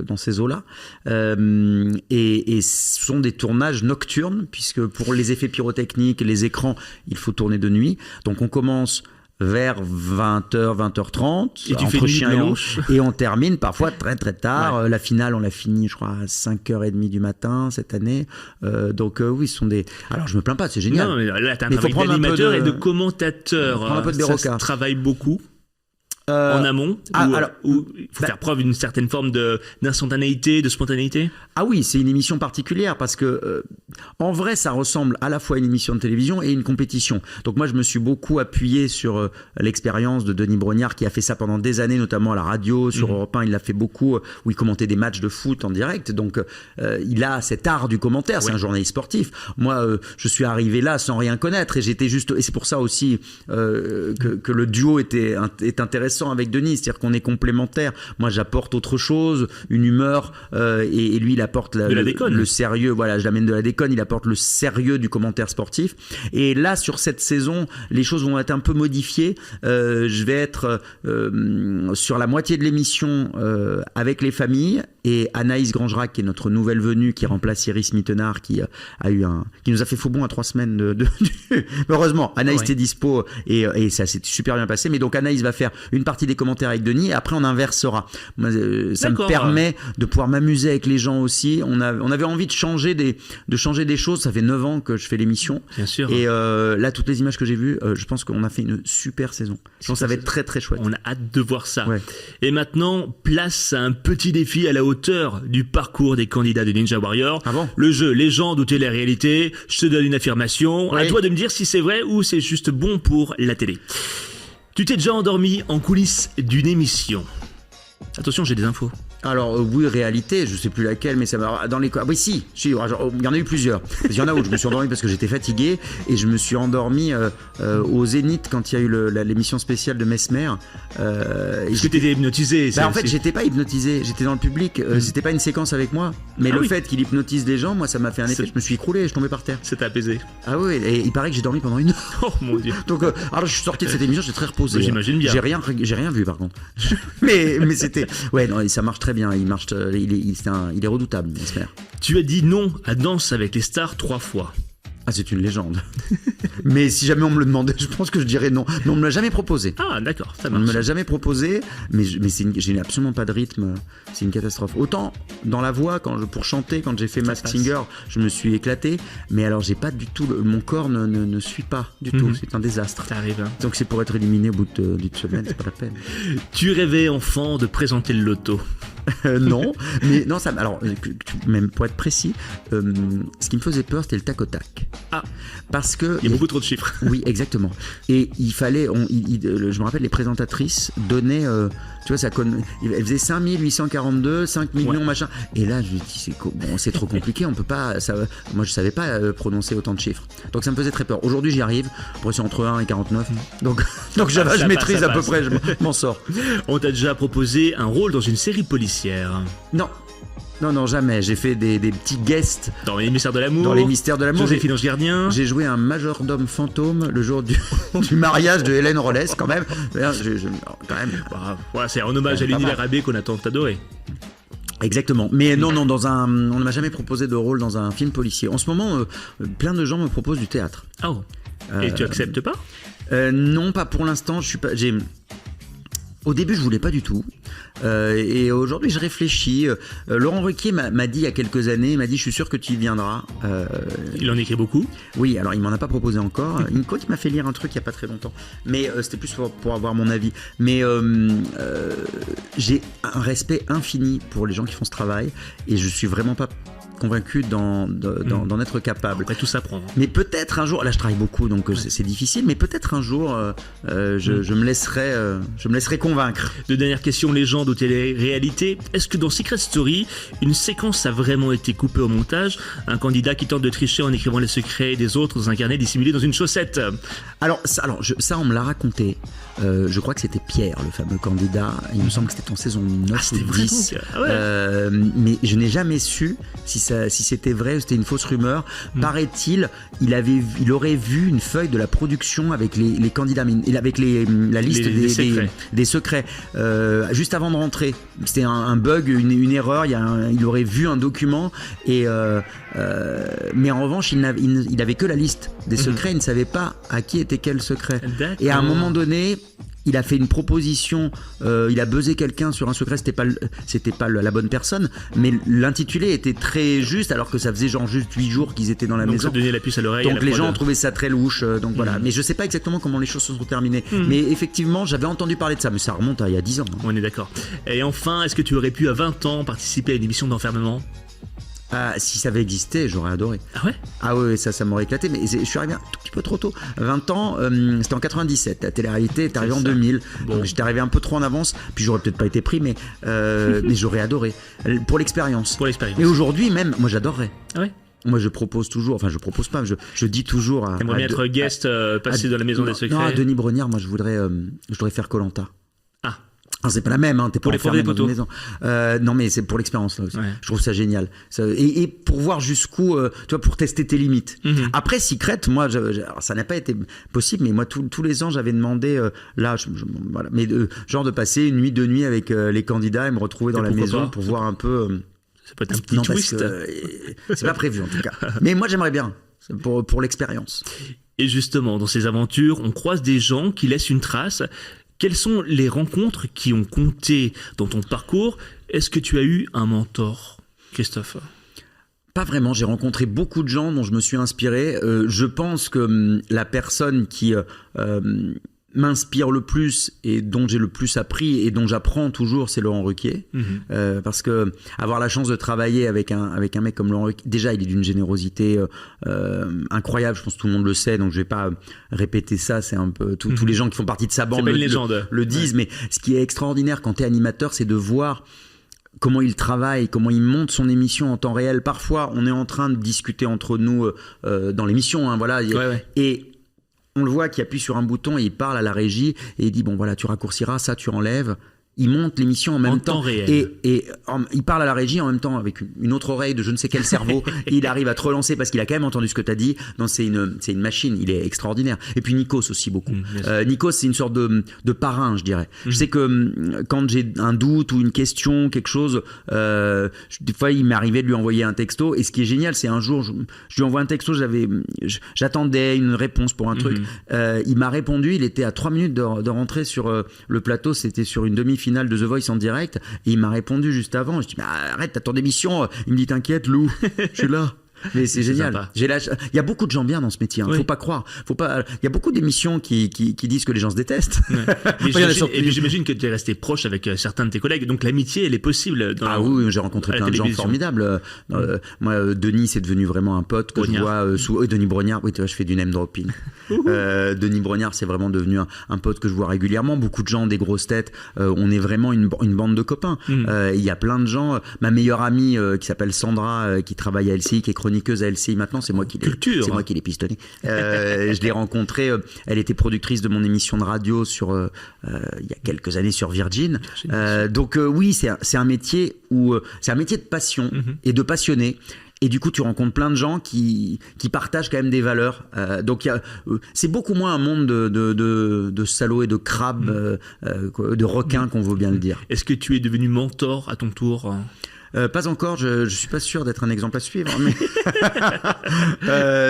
dans ces eaux-là. Et ce sont des tournages nocturnes, puisque pour les effets pyrotechniques, les écrans, il faut tourner de nuit. Donc on commence vers 20h, 20h30, et tu entre fais chien et loup, blanche. et on termine parfois très très tard. La finale, on l'a fini, je crois, à 5h30 du matin cette année. Donc oui, ce sont des... Alors je me plains pas, c'est génial. Non, mais là, t'as un Mais faut travail prendre un peu d'animateur de- et de commentateur. prendre un peu de Ça Berocca. se travaille beaucoup. En amont, où il faut faire preuve d'une certaine forme d'instantanéité, de spontanéité. Ah oui, c'est une émission particulière parce que en vrai, ça ressemble à la fois à une émission de télévision et une compétition. Donc moi, je me suis beaucoup appuyé sur l'expérience de Denis Brognard qui a fait ça pendant des années, notamment à la radio, sur Europe 1, il l'a fait beaucoup, où il commentait des matchs de foot en direct. Donc il a cet art du commentaire, c'est un journaliste sportif. Moi, je suis arrivé là sans rien connaître et j'étais juste... Et c'est pour ça aussi que le duo est intéressant avec Denis, c'est-à-dire qu'on est complémentaires. Moi, j'apporte autre chose, une humeur, et lui, il apporte le sérieux. Voilà, je l'amène de la déconne, il apporte le sérieux du commentaire sportif. Et là, sur cette saison, les choses vont être un peu modifiées. Je vais être sur la moitié de l'émission avec les familles, et Anaïs Grangerac, qui est notre nouvelle venue, qui remplace Iris Mittenard, qui nous a fait faux bon à 3 semaines heureusement, Anaïs était dispo et ça s'est super bien passé. Mais donc Anaïs va faire une partie des commentaires avec Denis et après on inversera. Moi, ça me permet de pouvoir m'amuser avec les gens aussi. On avait envie de changer des choses. Ça fait 9 ans que je fais l'émission. Bien sûr. Et là, toutes les images que j'ai vues, je pense qu'on a fait une super saison. Je pense que ça va être très très chouette. On a hâte de voir ça. Ouais. Et maintenant, place à un petit défi à la hauteur du parcours des candidats de Ninja Warrior. Ah bon ? Le jeu légende ou télé-réalité. Je te donne une affirmation. Oui. À toi de me dire si c'est vrai ou c'est juste bon pour la télé. Tu t'es déjà endormi en coulisses d'une émission. Attention, j'ai des infos. Alors oui, réalité, je sais plus laquelle, mais ça va dans les... Ah, oui, si, il y en a eu plusieurs. Il y en a où je me suis endormi parce que j'étais fatigué et je me suis endormi au Zénith quand il y a eu l'émission spéciale de Mesmer. Est-ce que t'étais hypnotisé? En fait, j'étais pas hypnotisé, j'étais dans le public. C'était pas une séquence avec moi, mais le fait qu'il hypnotise des gens, moi, ça m'a fait un effet. Je me suis écroulé, je tombais par terre. Ça t'a apaisé? Ah oui, et il paraît que j'ai dormi pendant 1 heure. Oh mon Dieu. Donc, alors je suis sorti de cette émission, j'étais très reposé. Oui, j'imagine bien. J'ai rien vu par contre. mais c'était... Ouais, non, ça marche très bien. Il est redoutable, Mesmer. Tu as dit non à Danse avec les stars 3 fois. Ah, c'est une légende. Mais si jamais on me le demandait, je pense que je dirais non. Mais on me l'a jamais proposé. Ah, d'accord, ça On marche. ne me l'a jamais proposé, mais j'ai absolument pas de rythme. C'est une catastrophe. Autant dans la voix, pour chanter, quand j'ai fait Masked Singer, je me suis éclaté. Mais alors, j'ai pas du tout. Mon corps ne suit pas du tout. C'est un désastre. Ça arrive. Hein. Donc, c'est pour être éliminé au bout d'une semaine, c'est pas la peine. Tu rêvais enfant de présenter le loto. Non, mais non, ça. Alors, même pour être précis, ce qui me faisait peur, c'était le tac au tac. Ah, parce que il y a beaucoup trop de chiffres. Oui, exactement. Et il fallait, je me rappelle, les présentatrices donnaient, tu vois, elles faisaient 5842, 5 millions, machin. Et là, je me dis, c'est trop compliqué, on peut pas. Moi, je savais pas prononcer autant de chiffres. Donc, ça me faisait très peur. Aujourd'hui, j'y arrive. Après, c'est entre 1 et 49. Donc je maîtrise à peu près, je m'en sors. On t'a déjà proposé un rôle dans une série policière? Non, jamais. J'ai fait des petits guests. Dans Les Mystères de l'amour. Dans Les Mystères de l'amour. Joséphine Ange Gardien. J'ai joué un majordome fantôme le jour du mariage de Hélène Rollès, quand même. Quand même. Voilà, c'est un hommage à l'univers AB qu'on a tant adoré. Exactement. Mais non, on ne m'a jamais proposé de rôle dans un film policier. En ce moment, plein de gens me proposent du théâtre. Oh. Et tu acceptes pas? Non, pas pour l'instant. Au début, je voulais pas du tout. Et aujourd'hui, je réfléchis. Laurent Ruquier m'a dit il y a quelques années, je suis sûr que tu y viendras. Il en écrit beaucoup. Oui, alors il m'en a pas proposé encore. Il m'a fait lire un truc il y a pas très longtemps. Mais c'était plus pour avoir mon avis. Mais j'ai un respect infini pour les gens qui font ce travail. Et je suis vraiment pas convaincu d'en être capable. Après, tout s'apprend. Mais peut-être un jour, là je travaille beaucoup donc c'est difficile, mais peut-être un jour je me laisserai convaincre. Deux dernières questions, légende ou télé-réalité. Est-ce que dans Secret Story, une séquence a vraiment été coupée au montage? Un candidat qui tente de tricher en écrivant les secrets des autres dans un carnet dissimulé dans une chaussette. Alors ça on me l'a raconté. Je crois que c'était Pierre, le fameux candidat. Il me semble que c'était en saison 9 ou 10. Mais je n'ai jamais su si c'était vrai ou c'était une fausse rumeur. Paraît-il, il aurait vu une feuille de la production avec les candidats, avec la liste des secrets. Juste avant de rentrer. C'était un bug, une erreur. Il aurait vu un document mais en revanche, il n'avait que la liste des secrets. Il ne savait pas à qui était quel secret. D'accord. Et à un moment donné, il a fait une proposition, il a buzzé quelqu'un sur un secret, c'était pas la bonne personne, mais l'intitulé était très juste, alors que ça faisait genre juste 8 jours qu'ils étaient dans la maison. Donc ça donnait la puce à l'oreille. Donc les gens ont trouvé ça très louche, donc voilà. Mais je sais pas exactement comment les choses se sont terminées. Mais effectivement, j'avais entendu parler de ça, mais ça remonte à il y a 10 ans. On est d'accord. Et enfin, est-ce que tu aurais pu à 20 ans participer à une émission d'enfermement? Si ça avait existé, j'aurais adoré. Ah ouais? Ah ouais, ça m'aurait éclaté, mais je suis arrivé un tout petit peu trop tôt. 20 ans, c'était en 97. La télé-réalité est arrivée en 2000. Bon. Donc j'étais arrivé un peu trop en avance, puis j'aurais peut-être pas été pris, mais j'aurais adoré. Pour l'expérience. Et aujourd'hui même, moi j'adorerais. Ah ouais? Moi je propose toujours, enfin je propose pas, je dis toujours à... T'aimerais bien être guest, passer dans la maison des secrets? Non, à Denis Brognard, moi je voudrais faire Koh-Lanta. Ah. C'est pas la même, t'es pas enfermé dans une maison. Non, mais c'est pour l'expérience là aussi. Ouais. Je trouve ça génial. Et pour voir jusqu'où, tu vois, pour tester tes limites. Après Secret, moi, ça n'a pas été possible, mais moi tous les ans j'avais demandé voilà, mais genre de passer une nuit, 2 nuits avec les candidats et me retrouver dans la maison pour voir un peu. Ça peut être un petit twist. C'est pas prévu en tout cas. Mais moi j'aimerais bien pour l'expérience. Et justement, dans ces aventures, on croise des gens qui laissent une trace. Quelles sont les rencontres qui ont compté dans ton parcours? Est-ce que tu as eu un mentor, Christophe? Pas vraiment, j'ai rencontré beaucoup de gens dont je me suis inspiré. Je pense que la personne qui m'inspire le plus et dont j'ai le plus appris et dont j'apprends toujours, c'est Laurent Ruquier. Parce que avoir la chance de travailler avec un mec comme Laurent Ruquier, déjà il est d'une générosité incroyable, je pense que tout le monde le sait, donc je vais pas répéter ça, c'est un peu tous les gens qui font partie de sa bande le disent, mais ce qui est extraordinaire quand tu es animateur, c'est de voir comment il travaille, comment il monte son émission en temps réel. Parfois on est en train de discuter entre nous dans l'émission, voilà, et on le voit qui appuie sur un bouton et il parle à la régie et il dit bon voilà, tu raccourciras, ça tu enlèves. Il monte l'émission en même temps réel. Et il parle à la régie en même temps avec une autre oreille de je ne sais quel cerveau et il arrive à te relancer parce qu'il a quand même entendu ce que tu as dit. Non, c'est une machine, il est extraordinaire. Et puis Nikos aussi beaucoup. Nikos, c'est une sorte de parrain, je dirais. Je sais que quand j'ai un doute ou une question, quelque chose, des fois il m'est arrivé de lui envoyer un texto et ce qui est génial, c'est un jour je lui envoie un texto, j'attendais une réponse pour un truc. Il m'a répondu, il était à 3 minutes de rentrer sur le plateau, c'était sur une demi-finale de The Voice en direct et il m'a répondu juste avant. Je dis mais arrête, t'as ton émission. Il me dit t'inquiète Lou, je suis là. Mais c'est génial. Il y a beaucoup de gens bien dans ce métier. Faut pas croire. Il y a beaucoup d'émissions qui disent que les gens se détestent. Et j'imagine que tu es resté proche avec certains de tes collègues. Donc l'amitié, elle est possible. Oui, j'ai rencontré plein de gens formidables. Moi, Denis, c'est devenu vraiment un pote que je vois sous. Denis Brognard. Oui, tu vois, je fais du name dropping. Denis Brognard, c'est vraiment devenu un pote que je vois régulièrement. Beaucoup de gens, des grosses têtes. On est vraiment une bande de copains. Il y a plein de gens. Ma meilleure amie qui s'appelle Sandra, qui travaille à LCI, qui est chroniqueuse à LCI maintenant, c'est moi qui l'ai pistonné. Je l'ai rencontrée, elle était productrice de mon émission de radio il y a quelques années sur Virgin. Donc oui, c'est un métier c'est un métier de passion et de passionné. Et du coup, tu rencontres plein de gens qui partagent quand même des valeurs. Donc, c'est beaucoup moins un monde de salauds et de crabes, de requins, qu'on veut bien le dire. Est-ce que tu es devenu mentor à ton tour ? Pas encore, je suis pas sûr d'être un exemple à suivre. Mais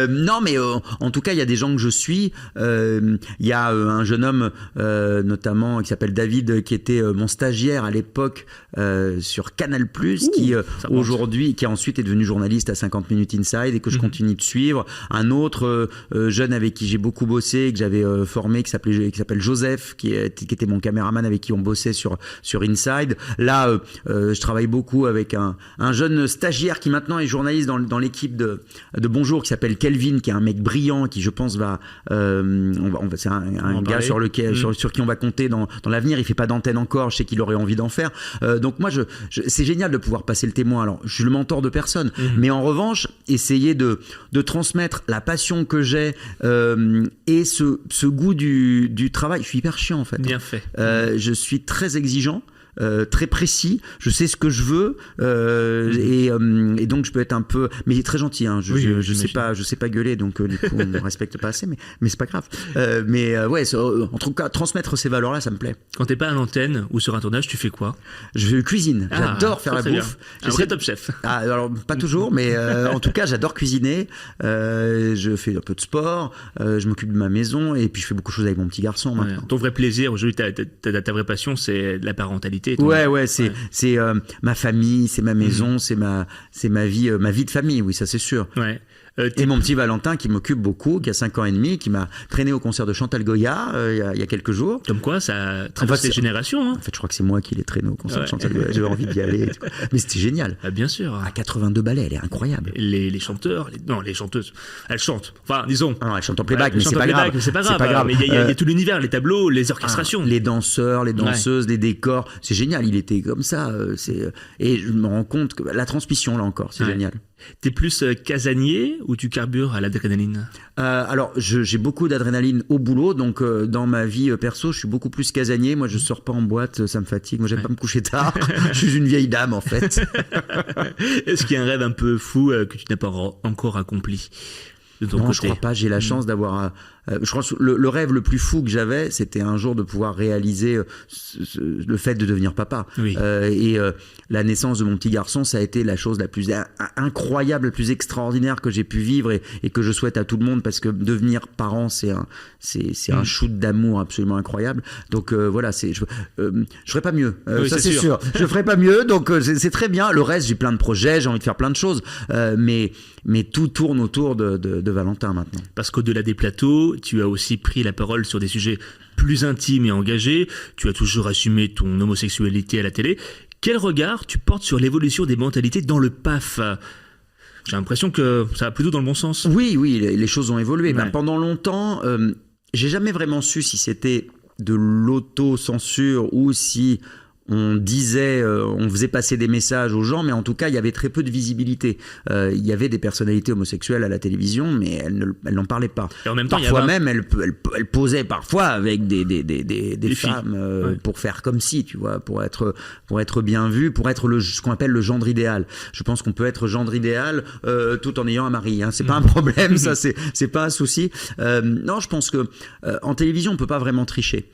non, mais en tout cas, il y a des gens que je suis. Il y a un jeune homme, notamment, qui s'appelle David, qui était mon stagiaire à l'époque sur Canal+, qui aujourd'hui, qui ensuite est devenu journaliste à 50 Minutes Inside et que je continue de suivre. Un autre jeune avec qui j'ai beaucoup bossé et que j'avais formé, qui s'appelle Joseph, qui était mon caméraman avec qui on bossait sur Inside. Là, je travaille beaucoup avec avec un jeune stagiaire qui maintenant est journaliste dans l'équipe de Bonjour, qui s'appelle Kelvin, qui est un mec brillant, qui je pense va c'est un gars sur qui on va compter dans l'avenir. Il fait pas d'antenne encore, je sais qu'il aurait envie d'en faire. Donc moi, c'est génial de pouvoir passer le témoin. Alors, je suis le mentor de personne, mais en revanche, essayer de transmettre la passion que j'ai et ce goût du travail. Je suis hyper chiant en fait. Bien fait. Je suis très exigeant. Très précis, je sais ce que je veux et donc je peux être un peu, mais il est très gentil, hein. Je sais pas gueuler, donc du coup on ne respecte pas assez, mais c'est pas grave. Ouais, en tout cas transmettre ces valeurs-là, ça me plaît. Quand t'es pas à l'antenne ou sur un tournage, tu fais quoi? Je cuisine, j'adore faire la bouffe. Un vrai top chef. Alors pas toujours, mais en tout cas j'adore cuisiner. Je fais un peu de sport, je m'occupe de ma maison et puis je fais beaucoup de choses avec mon petit garçon maintenant. Ton vrai plaisir, aujourd'hui ta vraie passion, c'est la parentalité. Ouais, c'est ma famille, c'est ma maison, c'est ma vie de famille, oui, ça c'est sûr. Ouais. Et mon petit Valentin qui m'occupe beaucoup, qui a 5 ans et demi, qui m'a traîné au concert de Chantal Goya il y a quelques jours. Comme quoi, ça traverse les générations. Hein. En fait, je crois que c'est moi qui l'ai traîné au concert de Chantal Goya. J'avais envie d'y aller. Mais c'était génial. Bien sûr. À 82 ballets, elle est incroyable. Les chanteurs, les chanteuses, elles chantent. Enfin, disons. Non, elles chantent en playback, mais c'est pas grave. C'est pas grave. Mais il y a tout l'univers, les tableaux, les orchestrations. Les danseurs, les danseuses, les décors. C'est génial. Il était comme ça. Et je me rends compte que la transmission, là encore, c'est génial. T'es plus casanier ou tu carbures à l'adrénaline? Alors, j'ai beaucoup d'adrénaline au boulot, donc dans ma vie perso, je suis beaucoup plus casanier. Moi, je sors pas en boîte, ça me fatigue. Moi, j'aime pas me coucher tard. Je suis une vieille dame, en fait. Est-ce qu'il y a un rêve un peu fou que tu n'as pas encore accompli de ton côté? Non, je crois pas. J'ai la chance d'avoir... je crois que le rêve le plus fou que j'avais, c'était un jour de pouvoir réaliser le fait de devenir papa. Oui. Et la naissance de mon petit garçon, ça a été la chose la plus incroyable, la plus extraordinaire que j'ai pu vivre et que je souhaite à tout le monde, parce que devenir parent, c'est un shoot d'amour absolument incroyable. Donc voilà, je ferais pas mieux. Oui, ça c'est sûr. Je ferais pas mieux. Donc c'est très bien. Le reste, j'ai plein de projets, j'ai envie de faire plein de choses, mais tout tourne autour de Valentin maintenant. Parce qu'au-delà des plateaux, tu as aussi pris la parole sur des sujets plus intimes et engagés. Tu as toujours assumé ton homosexualité à la télé. Quel regard tu portes sur l'évolution des mentalités dans le PAF ? J'ai l'impression que ça va plutôt dans le bon sens. Oui, les choses ont évolué. Ouais. Ben, pendant longtemps, j'ai jamais vraiment su si c'était de l'autocensure ou si on disait, on faisait passer des messages aux gens, mais en tout cas, il y avait très peu de visibilité. Il y avait des personnalités homosexuelles à la télévision, mais elles n'en parlaient pas. Et en même temps, parfois même, elles posaient parfois avec des femmes pour faire comme si, tu vois, pour être bien vu, pour être ce qu'on appelle le gendre idéal. Je pense qu'on peut être gendre idéal tout en ayant un mari. Hein. C'est pas un problème, ça, c'est pas un souci. Non, je pense que en télévision, on peut pas vraiment tricher.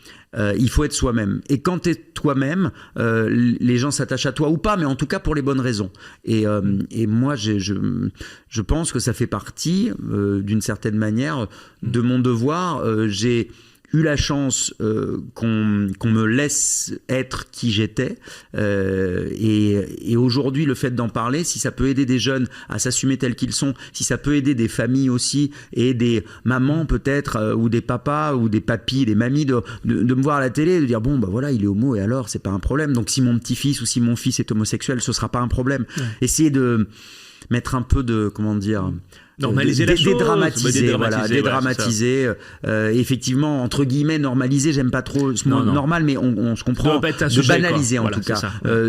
Il faut être soi-même. Et quand tu es toi-même, les gens s'attachent à toi ou pas, mais en tout cas pour les bonnes raisons. Et moi, je pense que ça fait partie, d'une certaine manière, de mon devoir. J'ai eu la chance qu'on me laisse être qui j'étais, et aujourd'hui le fait d'en parler, si ça peut aider des jeunes à s'assumer tels qu'ils sont, si ça peut aider des familles aussi et des mamans peut-être ou des papas ou des papis, des mamies de me voir à la télé et de dire bon bah voilà il est homo et alors c'est pas un problème, donc si mon petit-fils ou si mon fils est homosexuel ce sera pas un problème. Essayer de mettre un peu de normaliser la chose, dédramatiser, effectivement entre guillemets normaliser, j'aime pas trop ce mot normal, mais on se comprend, de banaliser en tout cas.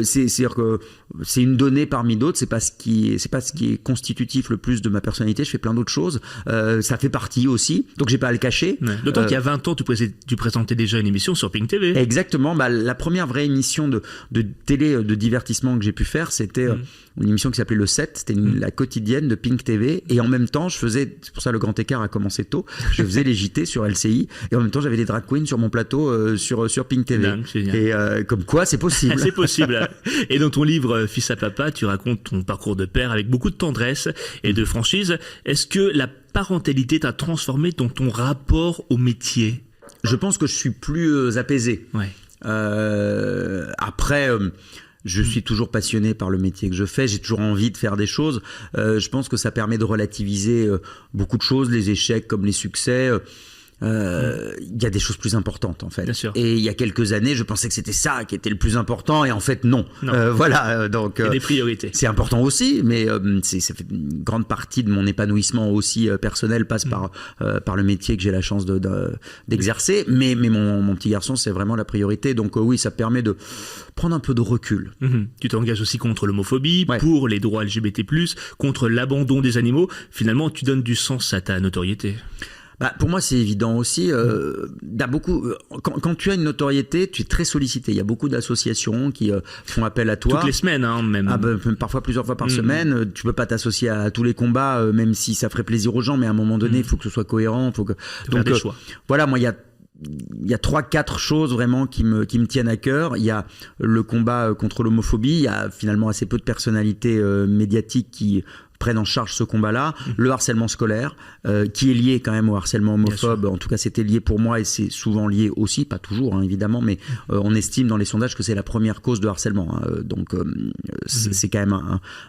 C'est-à-dire que c'est une donnée parmi d'autres, c'est pas ce qui est constitutif le plus de ma personnalité. Je fais plein d'autres choses, ça fait partie aussi, donc j'ai pas à le cacher. D'autant qu'il y a 20 ans tu présentais déjà une émission sur Pink TV. Exactement, la première vraie émission de télé de divertissement que j'ai pu faire, c'était une émission qui s'appelait Le 7, c'était la quotidienne de Pink TV, et en même temps c'est pour ça le grand écart a commencé tôt, je faisais les JT sur LCI et en même temps j'avais des drag queens sur mon plateau sur Pink TV. Dingue, et comme quoi c'est possible. C'est possible. Et dans ton livre Fils à papa, tu racontes ton parcours de père avec beaucoup de tendresse et de franchise. Est-ce que la parentalité t'a transformé dans ton rapport au métier ? Je pense que je suis plus apaisé. Ouais. Après je suis toujours passionné par le métier que je fais, j'ai toujours envie de faire des choses. Je pense que ça permet de relativiser beaucoup de choses, les échecs comme les succès. y a des choses plus importantes en fait. Bien sûr. Et il y a quelques années, je pensais que c'était ça qui était le plus important, et en fait non. Donc il y a des priorités. c'est important aussi, mais ça fait une grande partie de mon épanouissement aussi personnel passe par le métier que j'ai la chance d'exercer. Mais mon petit garçon, c'est vraiment la priorité. Donc oui, ça permet de prendre un peu de recul. Tu t'engages aussi contre l'homophobie, Ouais. pour les droits LGBT+, contre l'abandon des animaux. Finalement, tu donnes du sens à ta notoriété. Pour moi, c'est évident aussi. Quand tu as une notoriété, tu es très sollicité. Il y a beaucoup d'associations qui font appel à toi. Toutes les semaines, même. Parfois plusieurs fois par semaine. Tu peux pas t'associer à tous les combats, même si ça ferait plaisir aux gens. Mais à un moment donné, il faut que ce soit cohérent. Faut faire des choix. Voilà, moi, il y a 3-4 choses vraiment qui me tiennent à cœur. Il y a le combat contre l'homophobie. Il y a finalement assez peu de personnalités médiatiques qui prennent en charge ce combat-là. Le harcèlement scolaire, qui est lié quand même au harcèlement homophobe. En tout cas, c'était lié pour moi, et c'est souvent lié aussi, pas toujours évidemment, mais on estime dans les sondages que c'est la première cause de harcèlement. Donc c'est quand même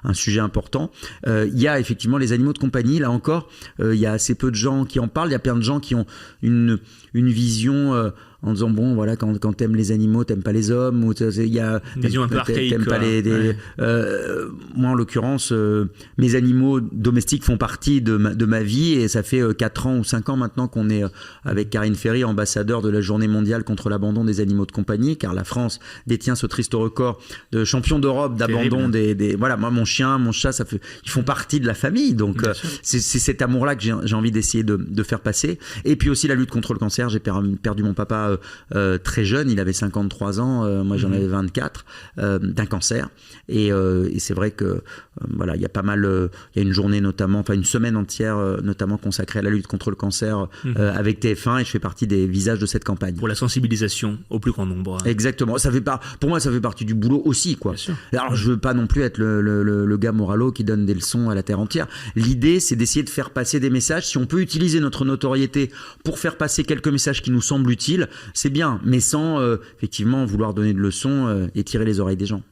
un sujet important. Il y a effectivement les animaux de compagnie. Là encore, il y a assez peu de gens qui en parlent. Il y a plein de gens qui ont une vision en disant bon voilà, quand t'aimes les animaux, t'aimes pas les hommes, ou il y a une vision un peu archaïque, t'aimes pas moi en l'occurrence, mes animaux domestiques font partie de ma vie, et ça fait 4 ans ou 5 ans maintenant qu'on est avec Karine Ferry ambassadeur de la journée mondiale contre l'abandon des animaux de compagnie, car la France détient ce triste record de champion d'Europe d'abandon des voilà, moi mon chien, mon chat, ils font partie de la famille, donc c'est cet amour là que j'ai envie d'essayer de faire passer. Et puis aussi la lutte contre le cancer. J'ai perdu mon papa très jeune, il avait 53 ans, moi j'en avais 24, d'un cancer, et c'est vrai que voilà, il y a pas mal, il y a une journée notamment, enfin une semaine entière notamment consacrée à la lutte contre le cancer avec TF1, et je fais partie des visages de cette campagne. Pour la sensibilisation au plus grand nombre. Exactement, pour moi ça fait partie du boulot aussi, quoi. Alors je veux pas non plus être le gars moralo qui donne des leçons à la terre entière. L'idée, c'est d'essayer de faire passer des messages. Si on peut utiliser notre notoriété pour faire passer quelques messages qui nous semblent utiles, c'est bien, mais sans effectivement vouloir donner de leçons et tirer les oreilles des gens.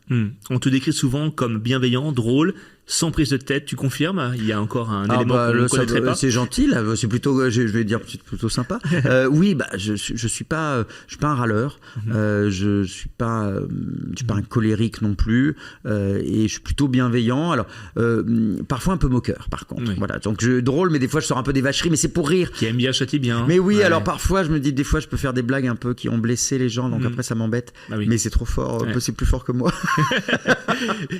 On te décrit souvent comme bienveillant, drôle, sans prise de tête. Tu confirmes? Il y a encore un élément qu'on ne connaîtrait pas. C'est gentil, là. C'est plutôt, je vais dire, plutôt sympa. Oui, je suis pas un râleur. Je suis pas un colérique non plus. Et je suis plutôt bienveillant. Alors, parfois un peu moqueur, par contre. Voilà. Donc, drôle, mais des fois, je sors un peu des vacheries, mais c'est pour rire. Qui aime bien châtie bien. Mais oui, alors parfois, je me dis, des fois, je peux faire des blagues un peu qui ont blessé les gens, donc après, ça m'embête. Mais c'est trop fort. C'est plus fort que moi.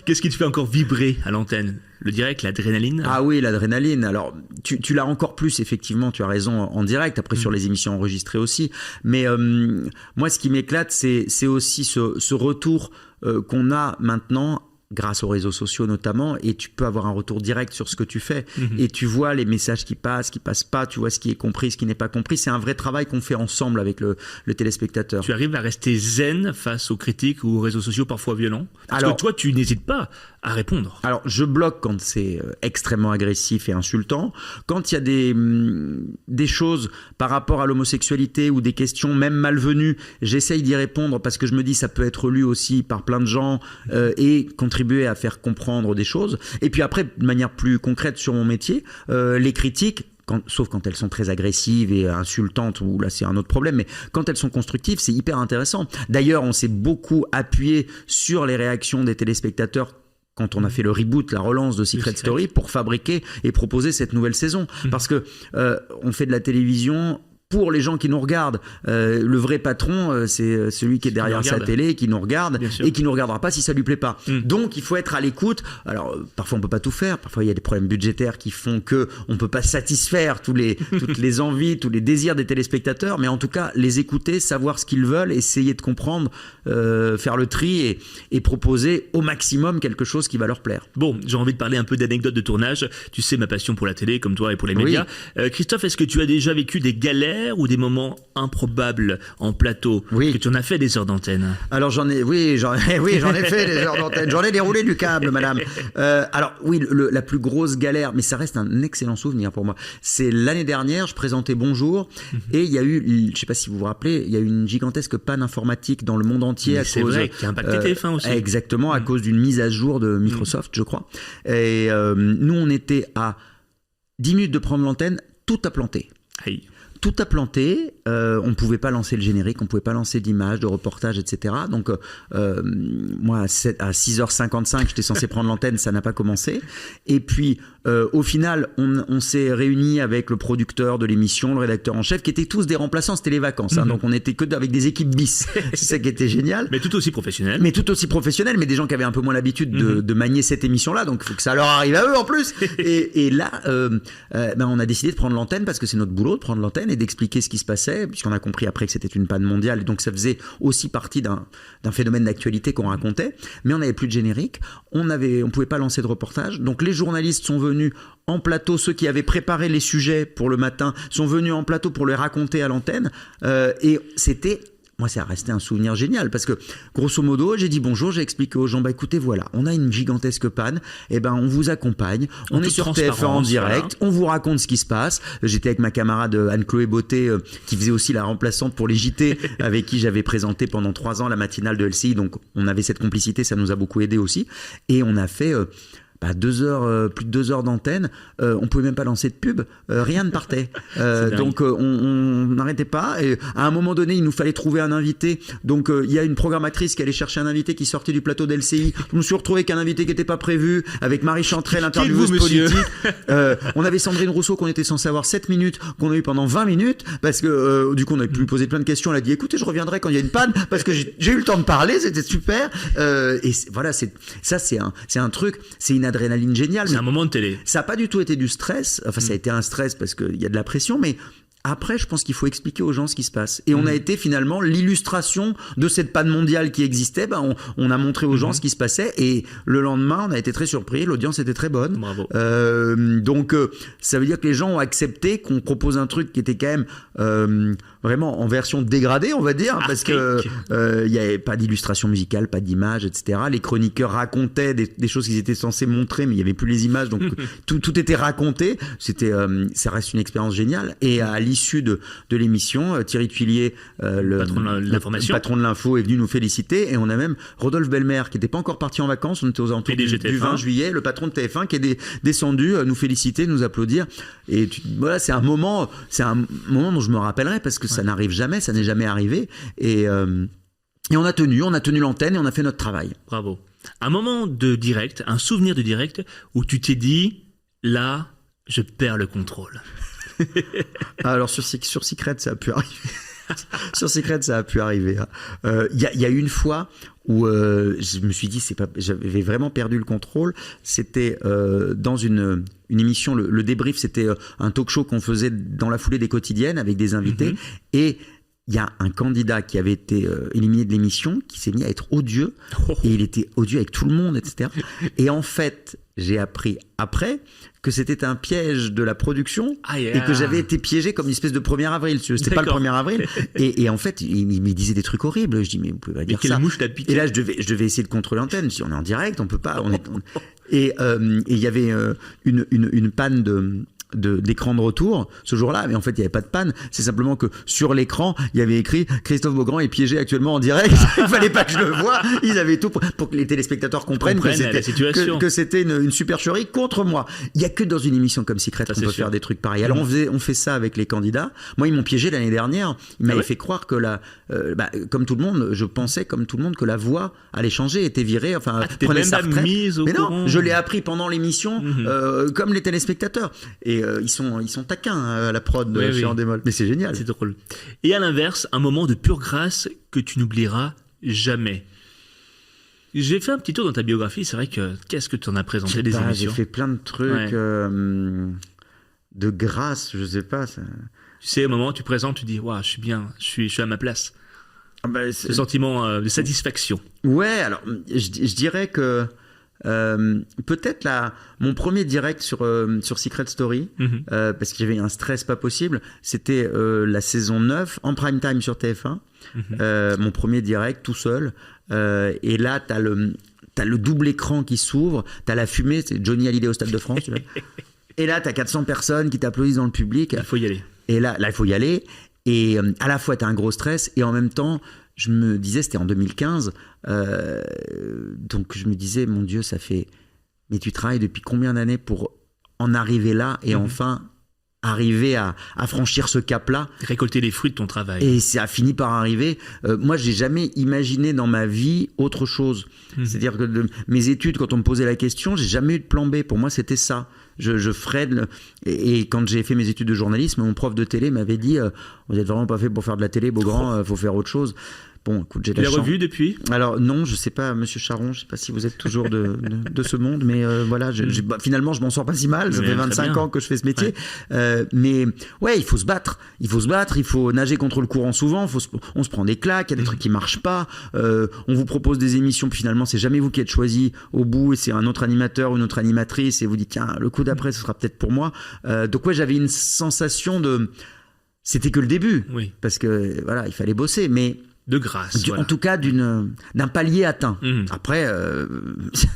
Qu'est-ce qui te fait encore vibrer à l'antenne? Le direct, l'adrénaline? Ah oui, l'adrénaline. Alors, tu l'as encore plus, effectivement, tu as raison, en direct, après sur les émissions enregistrées aussi. Mais moi, ce qui m'éclate, c'est aussi ce retour qu'on a maintenant, grâce aux réseaux sociaux notamment, et tu peux avoir un retour direct sur ce que tu fais, et tu vois les messages qui passent pas, tu vois ce qui est compris, ce qui n'est pas compris. C'est un vrai travail qu'on fait ensemble avec le téléspectateur. Tu arrives à rester zen face aux critiques ou aux réseaux sociaux parfois violents? Parce que toi, tu n'hésites pas à répondre. Alors, je bloque quand c'est extrêmement agressif et insultant. Quand il y a des choses par rapport à l'homosexualité ou des questions même malvenues, j'essaye d'y répondre parce que je me dis ça peut être lu aussi par plein de gens et contribuer à faire comprendre des choses. Et puis après, de manière plus concrète sur mon métier, les critiques, sauf quand elles sont très agressives et insultantes, où là c'est un autre problème, mais quand elles sont constructives, c'est hyper intéressant. D'ailleurs, on s'est beaucoup appuyé sur les réactions des téléspectateurs quand on a fait le reboot, la relance de Secret Story, pour fabriquer et proposer cette nouvelle saison. Parce que on fait de la télévision pour les gens qui nous regardent. Le vrai patron, c'est celui qui est derrière sa télé, qui nous regarde et qui nous regardera pas si ça lui plaît pas. Donc il faut être à l'écoute. Alors parfois on peut pas tout faire, parfois il y a des problèmes budgétaires qui font que on peut pas satisfaire toutes les envies, tous les désirs des téléspectateurs, mais en tout cas les écouter, savoir ce qu'ils veulent, essayer de comprendre, faire le tri et proposer au maximum quelque chose qui va leur plaire. Bon, j'ai envie de parler un peu d'anecdotes de tournage. Tu sais ma passion pour la télé, comme toi, et pour les médias. Christophe, est-ce que tu as déjà vécu des galères ou des moments improbables en plateau? Que tu en as fait des heures d'antenne? Alors j'en ai fait des heures d'antenne. J'en ai déroulé du câble, madame. Alors oui, la plus grosse galère, mais ça reste un excellent souvenir pour moi. C'est l'année dernière, je présentais Bonjour et il y a eu, je sais pas si vous vous rappelez, il y a eu une gigantesque panne informatique dans le monde entier qui a impacté TF1 aussi. Exactement, à cause d'une mise à jour de Microsoft, je crois. Et nous, on était à 10 minutes de prendre l'antenne, tout a planté. tout a planté. On ne pouvait pas lancer le générique, on ne pouvait pas lancer d'images, de reportages, etc. Donc, moi, à 6h55, j'étais censé prendre l'antenne, ça n'a pas commencé. Et puis, au final, on s'est réunis avec le producteur de l'émission, le rédacteur en chef, qui étaient tous des remplaçants, c'était les vacances. Hein, donc, on n'était que avec des équipes bis. C'est ça qui était génial. Mais tout aussi professionnel. Mais des gens qui avaient un peu moins l'habitude de manier cette émission-là. Donc, il faut que ça leur arrive à eux en plus. Et là, on a décidé de prendre l'antenne parce que c'est notre boulot de prendre l'antenne et d'expliquer ce qui se passait, puisqu'on a compris après que c'était une panne mondiale. Et donc, ça faisait aussi partie d'un phénomène d'actualité qu'on racontait. Mais on n'avait plus de générique. On pouvait pas lancer de reportage. Donc, les journalistes sont venus en plateau, ceux qui avaient préparé les sujets pour le matin sont venus en plateau pour les raconter à l'antenne. Et c'était... Moi, ça a resté un souvenir génial parce que, grosso modo, j'ai dit bonjour, j'ai expliqué aux gens, écoutez, voilà, on a une gigantesque panne, on vous accompagne, on est sur TF1 en direct, on vous raconte ce qui se passe. J'étais avec ma camarade Anne-Chloé Beauté, qui faisait aussi la remplaçante pour les JT, avec qui j'avais présenté pendant 3 ans la matinale de LCI, donc on avait cette complicité, ça nous a beaucoup aidé aussi. Et on a fait... plus de 2 heures d'antenne, on pouvait même pas lancer de pub, rien ne partait. Donc on n'arrêtait pas. Et à un moment donné, il nous fallait trouver un invité. Donc il y a une programmatrice qui allait chercher un invité qui sortait du plateau d'LCI. Je me suis retrouvé avec un invité qui n'était pas prévu, avec Marie Chantrel, intervieweuse politique. On avait Sandrine Rousseau qu'on était censé avoir 7 minutes, qu'on a eu pendant 20 minutes, parce que du coup on avait pu lui poser plein de questions. Elle a dit écoutez, je reviendrai quand il y a une panne, parce que j'ai eu le temps de parler, c'était super. Et voilà, c'est un truc, c'est une adrénaline géniale. C'est un moment de télé. Ça n'a pas du tout été du stress. Enfin, ça a été un stress parce qu'il y a de la pression, mais après, je pense qu'il faut expliquer aux gens ce qui se passe. Et on a été finalement l'illustration de cette panne mondiale qui existait. On a montré aux gens ce qui se passait. Et le lendemain, on a été très surpris. L'audience était très bonne. Bravo. Donc, ça veut dire que les gens ont accepté qu'on propose un truc qui était quand même vraiment en version dégradée, on va dire, parce que il n'y avait pas d'illustration musicale, pas d'image, etc. Les chroniqueurs racontaient des choses qu'ils étaient censés montrer, mais il n'y avait plus les images, donc tout était raconté. Ça reste une expérience géniale. Et à l'issue de l'émission, Thierry Tuillier, le patron de l'info, est venu nous féliciter. Et on a même Rodolphe Belmer, qui n'était pas encore parti en vacances, on était aux alentours du 20 juillet, le patron de TF1, qui est descendu nous féliciter, nous applaudir. Et voilà, c'est un moment dont je me rappellerai, parce que ça n'arrive jamais, ça n'est jamais arrivé. Et on a tenu l'antenne et on a fait notre travail. Bravo. Un moment de direct, un souvenir de direct où tu t'es dit, là, je perds le contrôle. Alors sur Secret, ça a pu arriver. Sur Secret, ça a pu arriver. Il y a une fois où je me suis dit, j'avais vraiment perdu le contrôle. C'était dans une émission, le débrief, c'était un talk show qu'on faisait dans la foulée des quotidiennes avec des invités. Et il y a un candidat qui avait été éliminé de l'émission qui s'est mis à être odieux. Et il était odieux avec tout le monde, etc. Et en fait, j'ai appris après que c'était un piège de la production et que j'avais été piégé comme une espèce de 1er avril. C'était pas le 1er avril. Et en fait, il me disait des trucs horribles. Je dis, mais vous pouvez pas dire ça. Mouche t'a piqué. Et là, je devais essayer de contrôler l'antenne. Je dis, on est en direct, on peut pas. Et il y avait une panne d'écran de retour ce jour-là, mais en fait il n'y avait pas de panne, c'est simplement que sur l'écran il y avait écrit Christophe Beaugrand est piégé actuellement en direct. Il fallait pas que je le voie, ils avaient tout pour que les téléspectateurs comprennent que c'était une supercherie contre moi. Il y a que dans une émission comme Secret qu'on peut faire des trucs pareils. Alors on fait ça avec les candidats. Moi ils m'ont piégé l'année dernière, ils m'avaient fait croire que comme tout le monde, je pensais comme tout le monde que la voix allait changer, était virée, enfin prenait sa retraite. Mais non, je l'ai appris pendant l'émission comme les téléspectateurs. Et ils sont taquins à la prod chez Endemol. Mais c'est génial. C'est drôle. Et à l'inverse, un moment de pure grâce que tu n'oublieras jamais. J'ai fait un petit tour dans ta biographie. C'est vrai que qu'est-ce que tu en as présenté des émissions. J'ai fait plein de trucs de grâce, je sais pas. Ça... Tu sais, au moment où tu présentes, tu dis waouh, je suis bien, je suis à ma place. Ce sentiment de satisfaction. Ouais, alors je dirais que peut-être mon premier direct sur Secret Story, parce que j'avais un stress pas possible, c'était la saison 9 en prime time sur TF1, mon premier direct tout seul, et là t'as le double écran qui s'ouvre, t'as la fumée, c'est Johnny Hallyday au Stade de France, tu vois. Et là t'as 400 personnes qui t'applaudissent dans le public, il faut y aller, et là il faut y aller, et à la fois t'as un gros stress et en même temps je me disais, c'était en 2015, donc je me disais, mon Dieu, mais tu travailles depuis combien d'années pour en arriver là et enfin arrivé à franchir ce cap-là. Récolter les fruits de ton travail. Et ça a fini par arriver. Moi, j'ai jamais imaginé dans ma vie autre chose. C'est-à-dire que mes études, quand on me posait la question, j'ai jamais eu de plan B. Pour moi, c'était ça. Je ferais et quand j'ai fait mes études de journalisme, mon prof de télé m'avait dit vous êtes vraiment pas fait pour faire de la télé, Beaugrand, faut faire autre chose. Bon, écoute, j'ai de la chance. Tu l'as revu depuis ? Alors non, je sais pas, Monsieur Charon, je sais pas si vous êtes toujours de ce monde, mais voilà, finalement, je m'en sors pas si mal. Ça fait 25 ans que je fais ce métier, mais ouais, il faut se battre, il faut nager contre le courant souvent. On se prend des claques, il y a des trucs qui marchent pas. On vous propose des émissions, puis finalement, c'est jamais vous qui êtes choisi au bout, et c'est un autre animateur ou une autre animatrice, et vous dites tiens, le coup d'après, ce sera peut-être pour moi. Donc ouais, j'avais une sensation c'était que le début, parce que voilà, il fallait bosser, mais de grâce. En tout cas, d'un palier atteint. Après,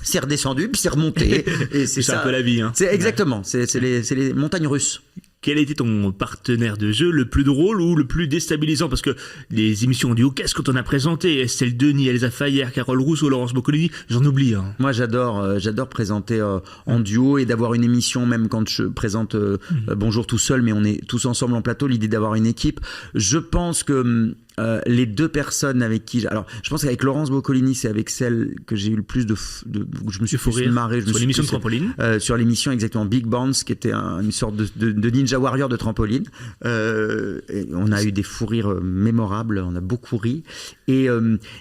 c'est redescendu, puis c'est remonté. Et c'est un peu la vie. Hein. Exactement, c'est les montagnes russes. Quel a été ton partenaire de jeu le plus drôle ou le plus déstabilisant ? Parce que les émissions en duo, qu'est-ce que t'en as présenté ? Estelle Denis, Elsa Fayer, Carole Rousseau, Laurence Boccolini, j'en oublie. Hein. Moi, j'adore présenter en duo et d'avoir une émission, même quand je présente Bonjour tout seul, mais on est tous ensemble en plateau, l'idée d'avoir une équipe. Je pense que les deux personnes avec qui... Alors, je pense qu'avec Laurence Boccolini, c'est avec celle que j'ai eu le plus où je me suis plus marré. Sur l'émission de trampoline sur l'émission, exactement, Big Bounce, qui était une sorte de Ninja Warrior de trampoline. Et on a eu des fous rires mémorables, on a beaucoup ri. Et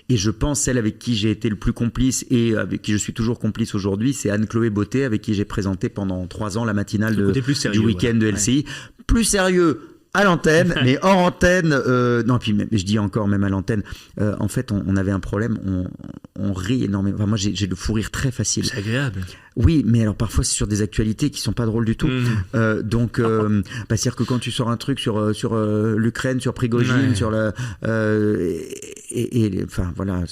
je pense celle avec qui j'ai été le plus complice et avec qui je suis toujours complice aujourd'hui, c'est Anne-Chloé Beauté, avec qui j'ai présenté pendant 3 ans la matinale du week-end de LCI. Plus sérieux à l'antenne, mais hors antenne, non, puis même, je dis encore même à l'antenne, en fait, on avait un problème, on rit énormément. Enfin, moi, j'ai le fou rire très facile. C'est agréable. Oui, mais alors parfois c'est sur des actualités qui sont pas drôles du tout. Donc, c'est-à-dire que quand tu sors un truc sur l'Ukraine, sur Prigojine, sur la, enfin voilà.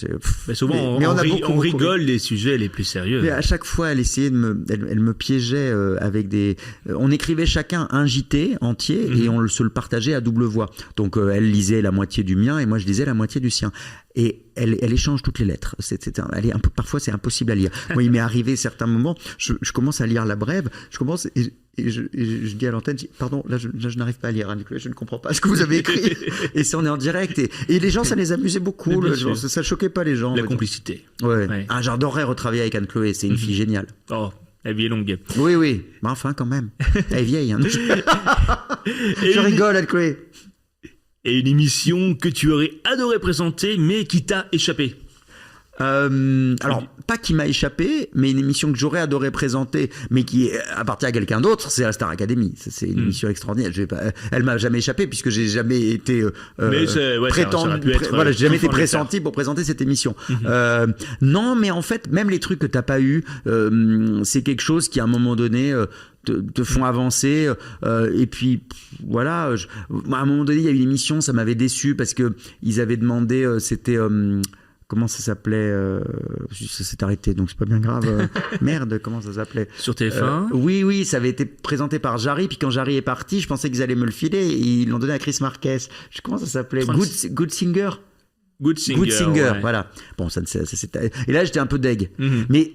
Souvent, on rigole des sujets les plus sérieux. Mais à chaque fois, elle essayait elle me piégeait avec des. On écrivait chacun un JT entier et on se le partageait à double voix. Donc, elle lisait la moitié du mien et moi je lisais la moitié du sien. Et elle échange toutes les lettres. Parfois, c'est impossible à lire. Moi, il m'est arrivé certains moments, je commence à lire la brève, et je dis à l'antenne, pardon, là je n'arrive pas à lire, Anne-Chloé, je ne comprends pas ce que vous avez écrit. Et ça, on est en direct. Et les gens, ça les amusait beaucoup. Ça choquait pas les gens. La complicité. Ouais. Ah, j'adorerais retravailler avec Anne-Chloé, c'est une fille géniale. Oh, la vie est longue. Oui. Mais enfin, quand même. Elle est vieille. Hein. Je rigole, Anne-Chloé. Et une émission que tu aurais adoré présenter, mais qui t'a échappé. Alors, pas qui m'a échappé, mais une émission que j'aurais adoré présenter, mais qui appartient à quelqu'un d'autre, c'est la Star Academy. C'est une émission extraordinaire. Elle m'a jamais échappé puisque j'ai jamais été j'ai jamais été pressenti pour présenter cette émission. Non, mais en fait, même les trucs que t'as pas eu, c'est quelque chose qui à un moment donné te font avancer. Et puis voilà. À un moment donné, il y a eu une émission, ça m'avait déçu parce que ils avaient demandé, c'était comment ça s'appelait ça s'est arrêté, donc c'est pas bien grave. Merde, comment ça s'appelait? Sur TF1 Oui, ça avait été présenté par Jarry, puis quand Jarry est parti, je pensais qu'ils allaient me le filer, et ils l'ont donné à Chris Marquez. Comment ça s'appelait? Good Singer. Good Singer, ouais. Voilà. Bon, et là, j'étais un peu deg. Mais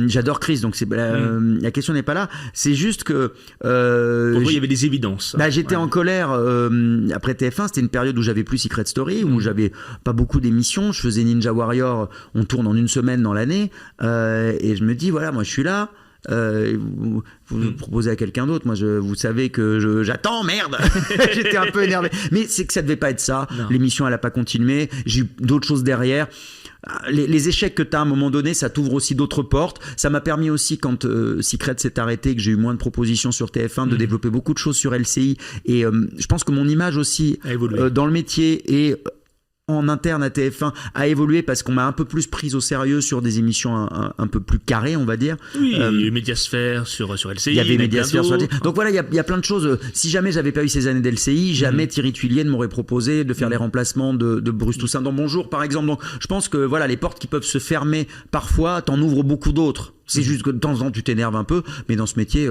j'adore Chris, donc la question n'est pas là. C'est juste que pour toi, il y avait des évidences. J'étais en colère après TF1. C'était une période où j'avais plus Secret Story, où j'avais pas beaucoup d'émissions. Je faisais Ninja Warrior, on tourne en une semaine dans l'année, et je me dis voilà, moi je suis là. Vous proposez à quelqu'un d'autre. Moi, vous savez que j'attends, merde. J'étais un peu énervé. Mais c'est que ça devait pas être ça. Non. L'émission, elle a pas continué. J'ai eu d'autres choses derrière. Les échecs que tu as à un moment donné, ça t'ouvre aussi d'autres portes. Ça m'a permis aussi, quand Secret s'est arrêté, que j'ai eu moins de propositions sur TF1, de développer beaucoup de choses sur LCI. Et je pense que mon image aussi dans le métier et en interne à TF1 a évolué parce qu'on m'a un peu plus prise au sérieux sur des émissions un peu plus carrées, on va dire. Oui, il y a eu Mediasphère sur LCI. Il y avait Mediasphère sur LCI. Donc voilà, il y a plein de choses. Si jamais j'avais pas eu ces années d'LCI, jamais Thierry Tuilienne m'aurait proposé de faire les remplacements de Bruce Toussaint dans Bonjour, par exemple. Donc je pense que voilà, les portes qui peuvent se fermer parfois, t'en ouvres beaucoup d'autres. C'est juste que de temps en temps, tu t'énerves un peu, mais dans ce métier,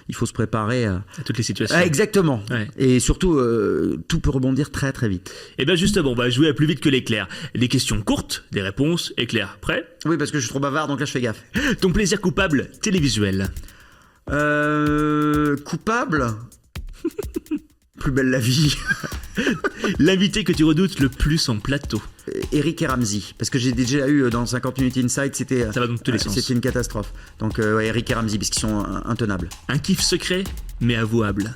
il faut se préparer à toutes les situations. Exactement. Ouais. Et surtout, tout peut rebondir très très vite. Et bien justement, on va jouer à plus vite que l'éclair. Des questions courtes, des réponses éclairs. Prêt? Oui, parce que je suis trop bavard, donc là je fais gaffe. Ton plaisir coupable télévisuel? Coupable? Plus belle la vie. L'invité que tu redoutes le plus en plateau. Eric et Ramsey, parce que j'ai déjà eu dans 50 Minutes Inside, c'était Ça va dans tous les sens. c'était une catastrophe. Donc ouais, Eric et Ramsey, parce qu'ils sont intenables. Un kiff secret, mais avouable.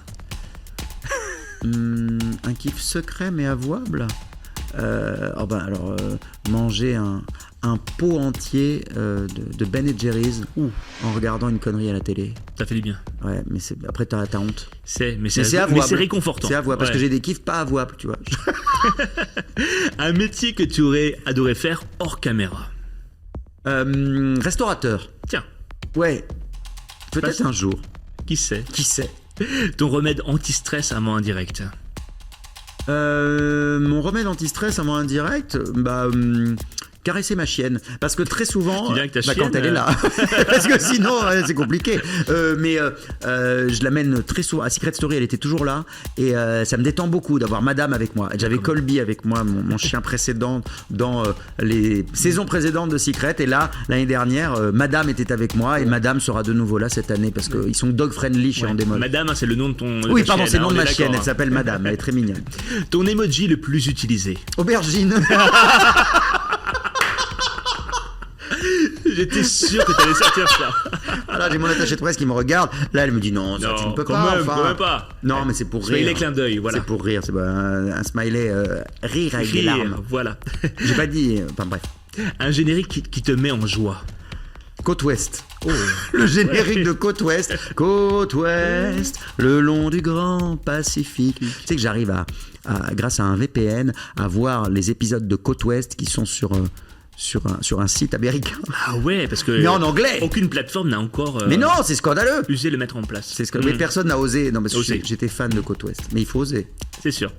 Un kiff secret mais avouable. Manger un pot entier de Ben & Jerry's en regardant une connerie à la télé. Ça fait du bien. Ouais, mais après t'as honte. Mais c'est avouable. mais c'est réconfortant. C'est avouable, parce Ouais. que j'ai des kiffs pas avouables, tu vois. Un métier que tu aurais adoré faire hors caméra. Restaurateur. Tiens, Ouais. Peut-être un jour. qui sait? Qui sait. Ton remède anti-stress à main indirecte. Mon remède anti-stress à moi indirect, caresser ma chienne, parce que très souvent Tu viens avec ta quand chienne, elle est là parce que sinon c'est compliqué, je l'amène très souvent à Secret Story, elle était toujours là et ça me détend beaucoup d'avoir Madame avec moi. J'avais Colby avec moi, mon chien précédent dans les saisons précédentes de Secret, et là l'année dernière Madame était avec moi et Madame sera de nouveau là cette année parce qu'ils sont dog friendly chez Endemol. Madame, hein, c'est le nom de ton. Oui, ta pardon, chienne, c'est le nom hein, de on ma est chienne, d'accord, elle s'appelle Madame, elle est très mignonne. Ton emoji le plus utilisé. Aubergine. J'étais sûr que t'allais sortir ça. Voilà, j'ai mon attaché de presse qui me regarde. Là, elle me dit non, ça, tu ne peux quand pas. même, quand même pas. Non, mais c'est pour Smiley rire. clin d'œil, voilà. C'est pour rire, c'est un smiley rire avec des Rire, larmes. voilà. J'ai pas dit. Enfin bref. Un générique qui te met en joie. Côte Ouest. Oh. Le générique de Côte Ouest. Côte Ouest, le long du grand Pacifique. Tu sais que j'arrive grâce à un VPN, à voir les épisodes de Côte Ouest qui sont sur un site américain. Ah ouais, parce que. Mais en anglais. Aucune plateforme n'a encore. Mais non, c'est scandaleux. Usé le mettre en place. Mais personne n'a osé. Non, parce que Osé. j'étais fan de Côte Ouest. Mais il faut oser. C'est sûr.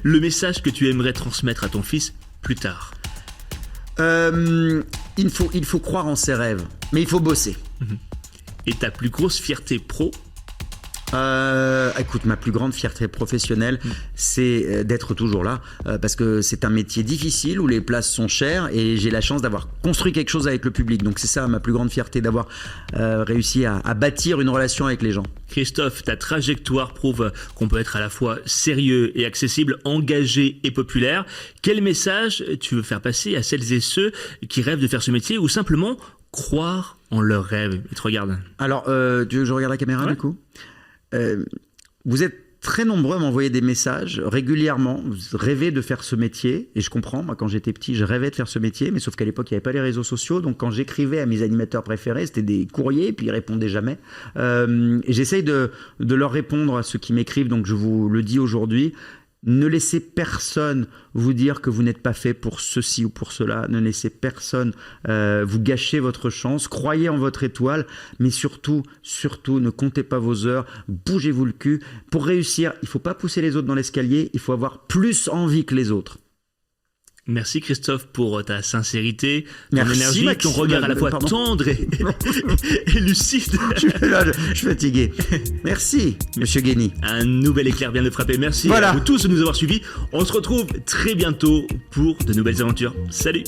Le message que tu aimerais transmettre à ton fils plus tard. Il faut croire en ses rêves, mais il faut bosser. Et ta plus grosse fierté pro. Écoute, ma plus grande fierté professionnelle, c'est d'être toujours là, parce que c'est un métier difficile où les places sont chères et j'ai la chance d'avoir construit quelque chose avec le public. Donc c'est ça ma plus grande fierté, d'avoir réussi à bâtir une relation avec les gens. Christophe, ta trajectoire prouve qu'on peut être à la fois sérieux et accessible, engagé et populaire. Quel message tu veux faire passer à celles et ceux qui rêvent de faire ce métier ou simplement croire en leurs rêves? Et te regarde. Alors, tu veux que je regarde la caméra du coup? Vous êtes très nombreux à m'envoyer des messages régulièrement. Vous rêvez de faire ce métier, et je comprends. Moi, quand j'étais petit, je rêvais de faire ce métier, mais sauf qu'à l'époque, il n'y avait pas les réseaux sociaux. Donc, quand j'écrivais à mes animateurs préférés, c'était des courriers, et puis ils répondaient jamais. Et j'essaye de leur répondre à ceux qui m'écrivent. Donc, je vous le dis aujourd'hui. Ne laissez personne vous dire que vous n'êtes pas fait pour ceci ou pour cela. Ne laissez personne vous gâcher votre chance. Croyez en votre étoile, mais surtout, ne comptez pas vos heures. Bougez-vous le cul. Pour réussir, il ne faut pas pousser les autres dans l'escalier. Il faut avoir plus envie que les autres. Merci Christophe pour ta sincérité, ton Merci, énergie, Maxime. ton regard à la fois Pardon. tendre et lucide. Je suis fatigué. Merci, Monsieur Guény. Un nouvel éclair vient de frapper. Merci Voilà. à vous tous de nous avoir suivis. On se retrouve très bientôt pour de nouvelles aventures. Salut!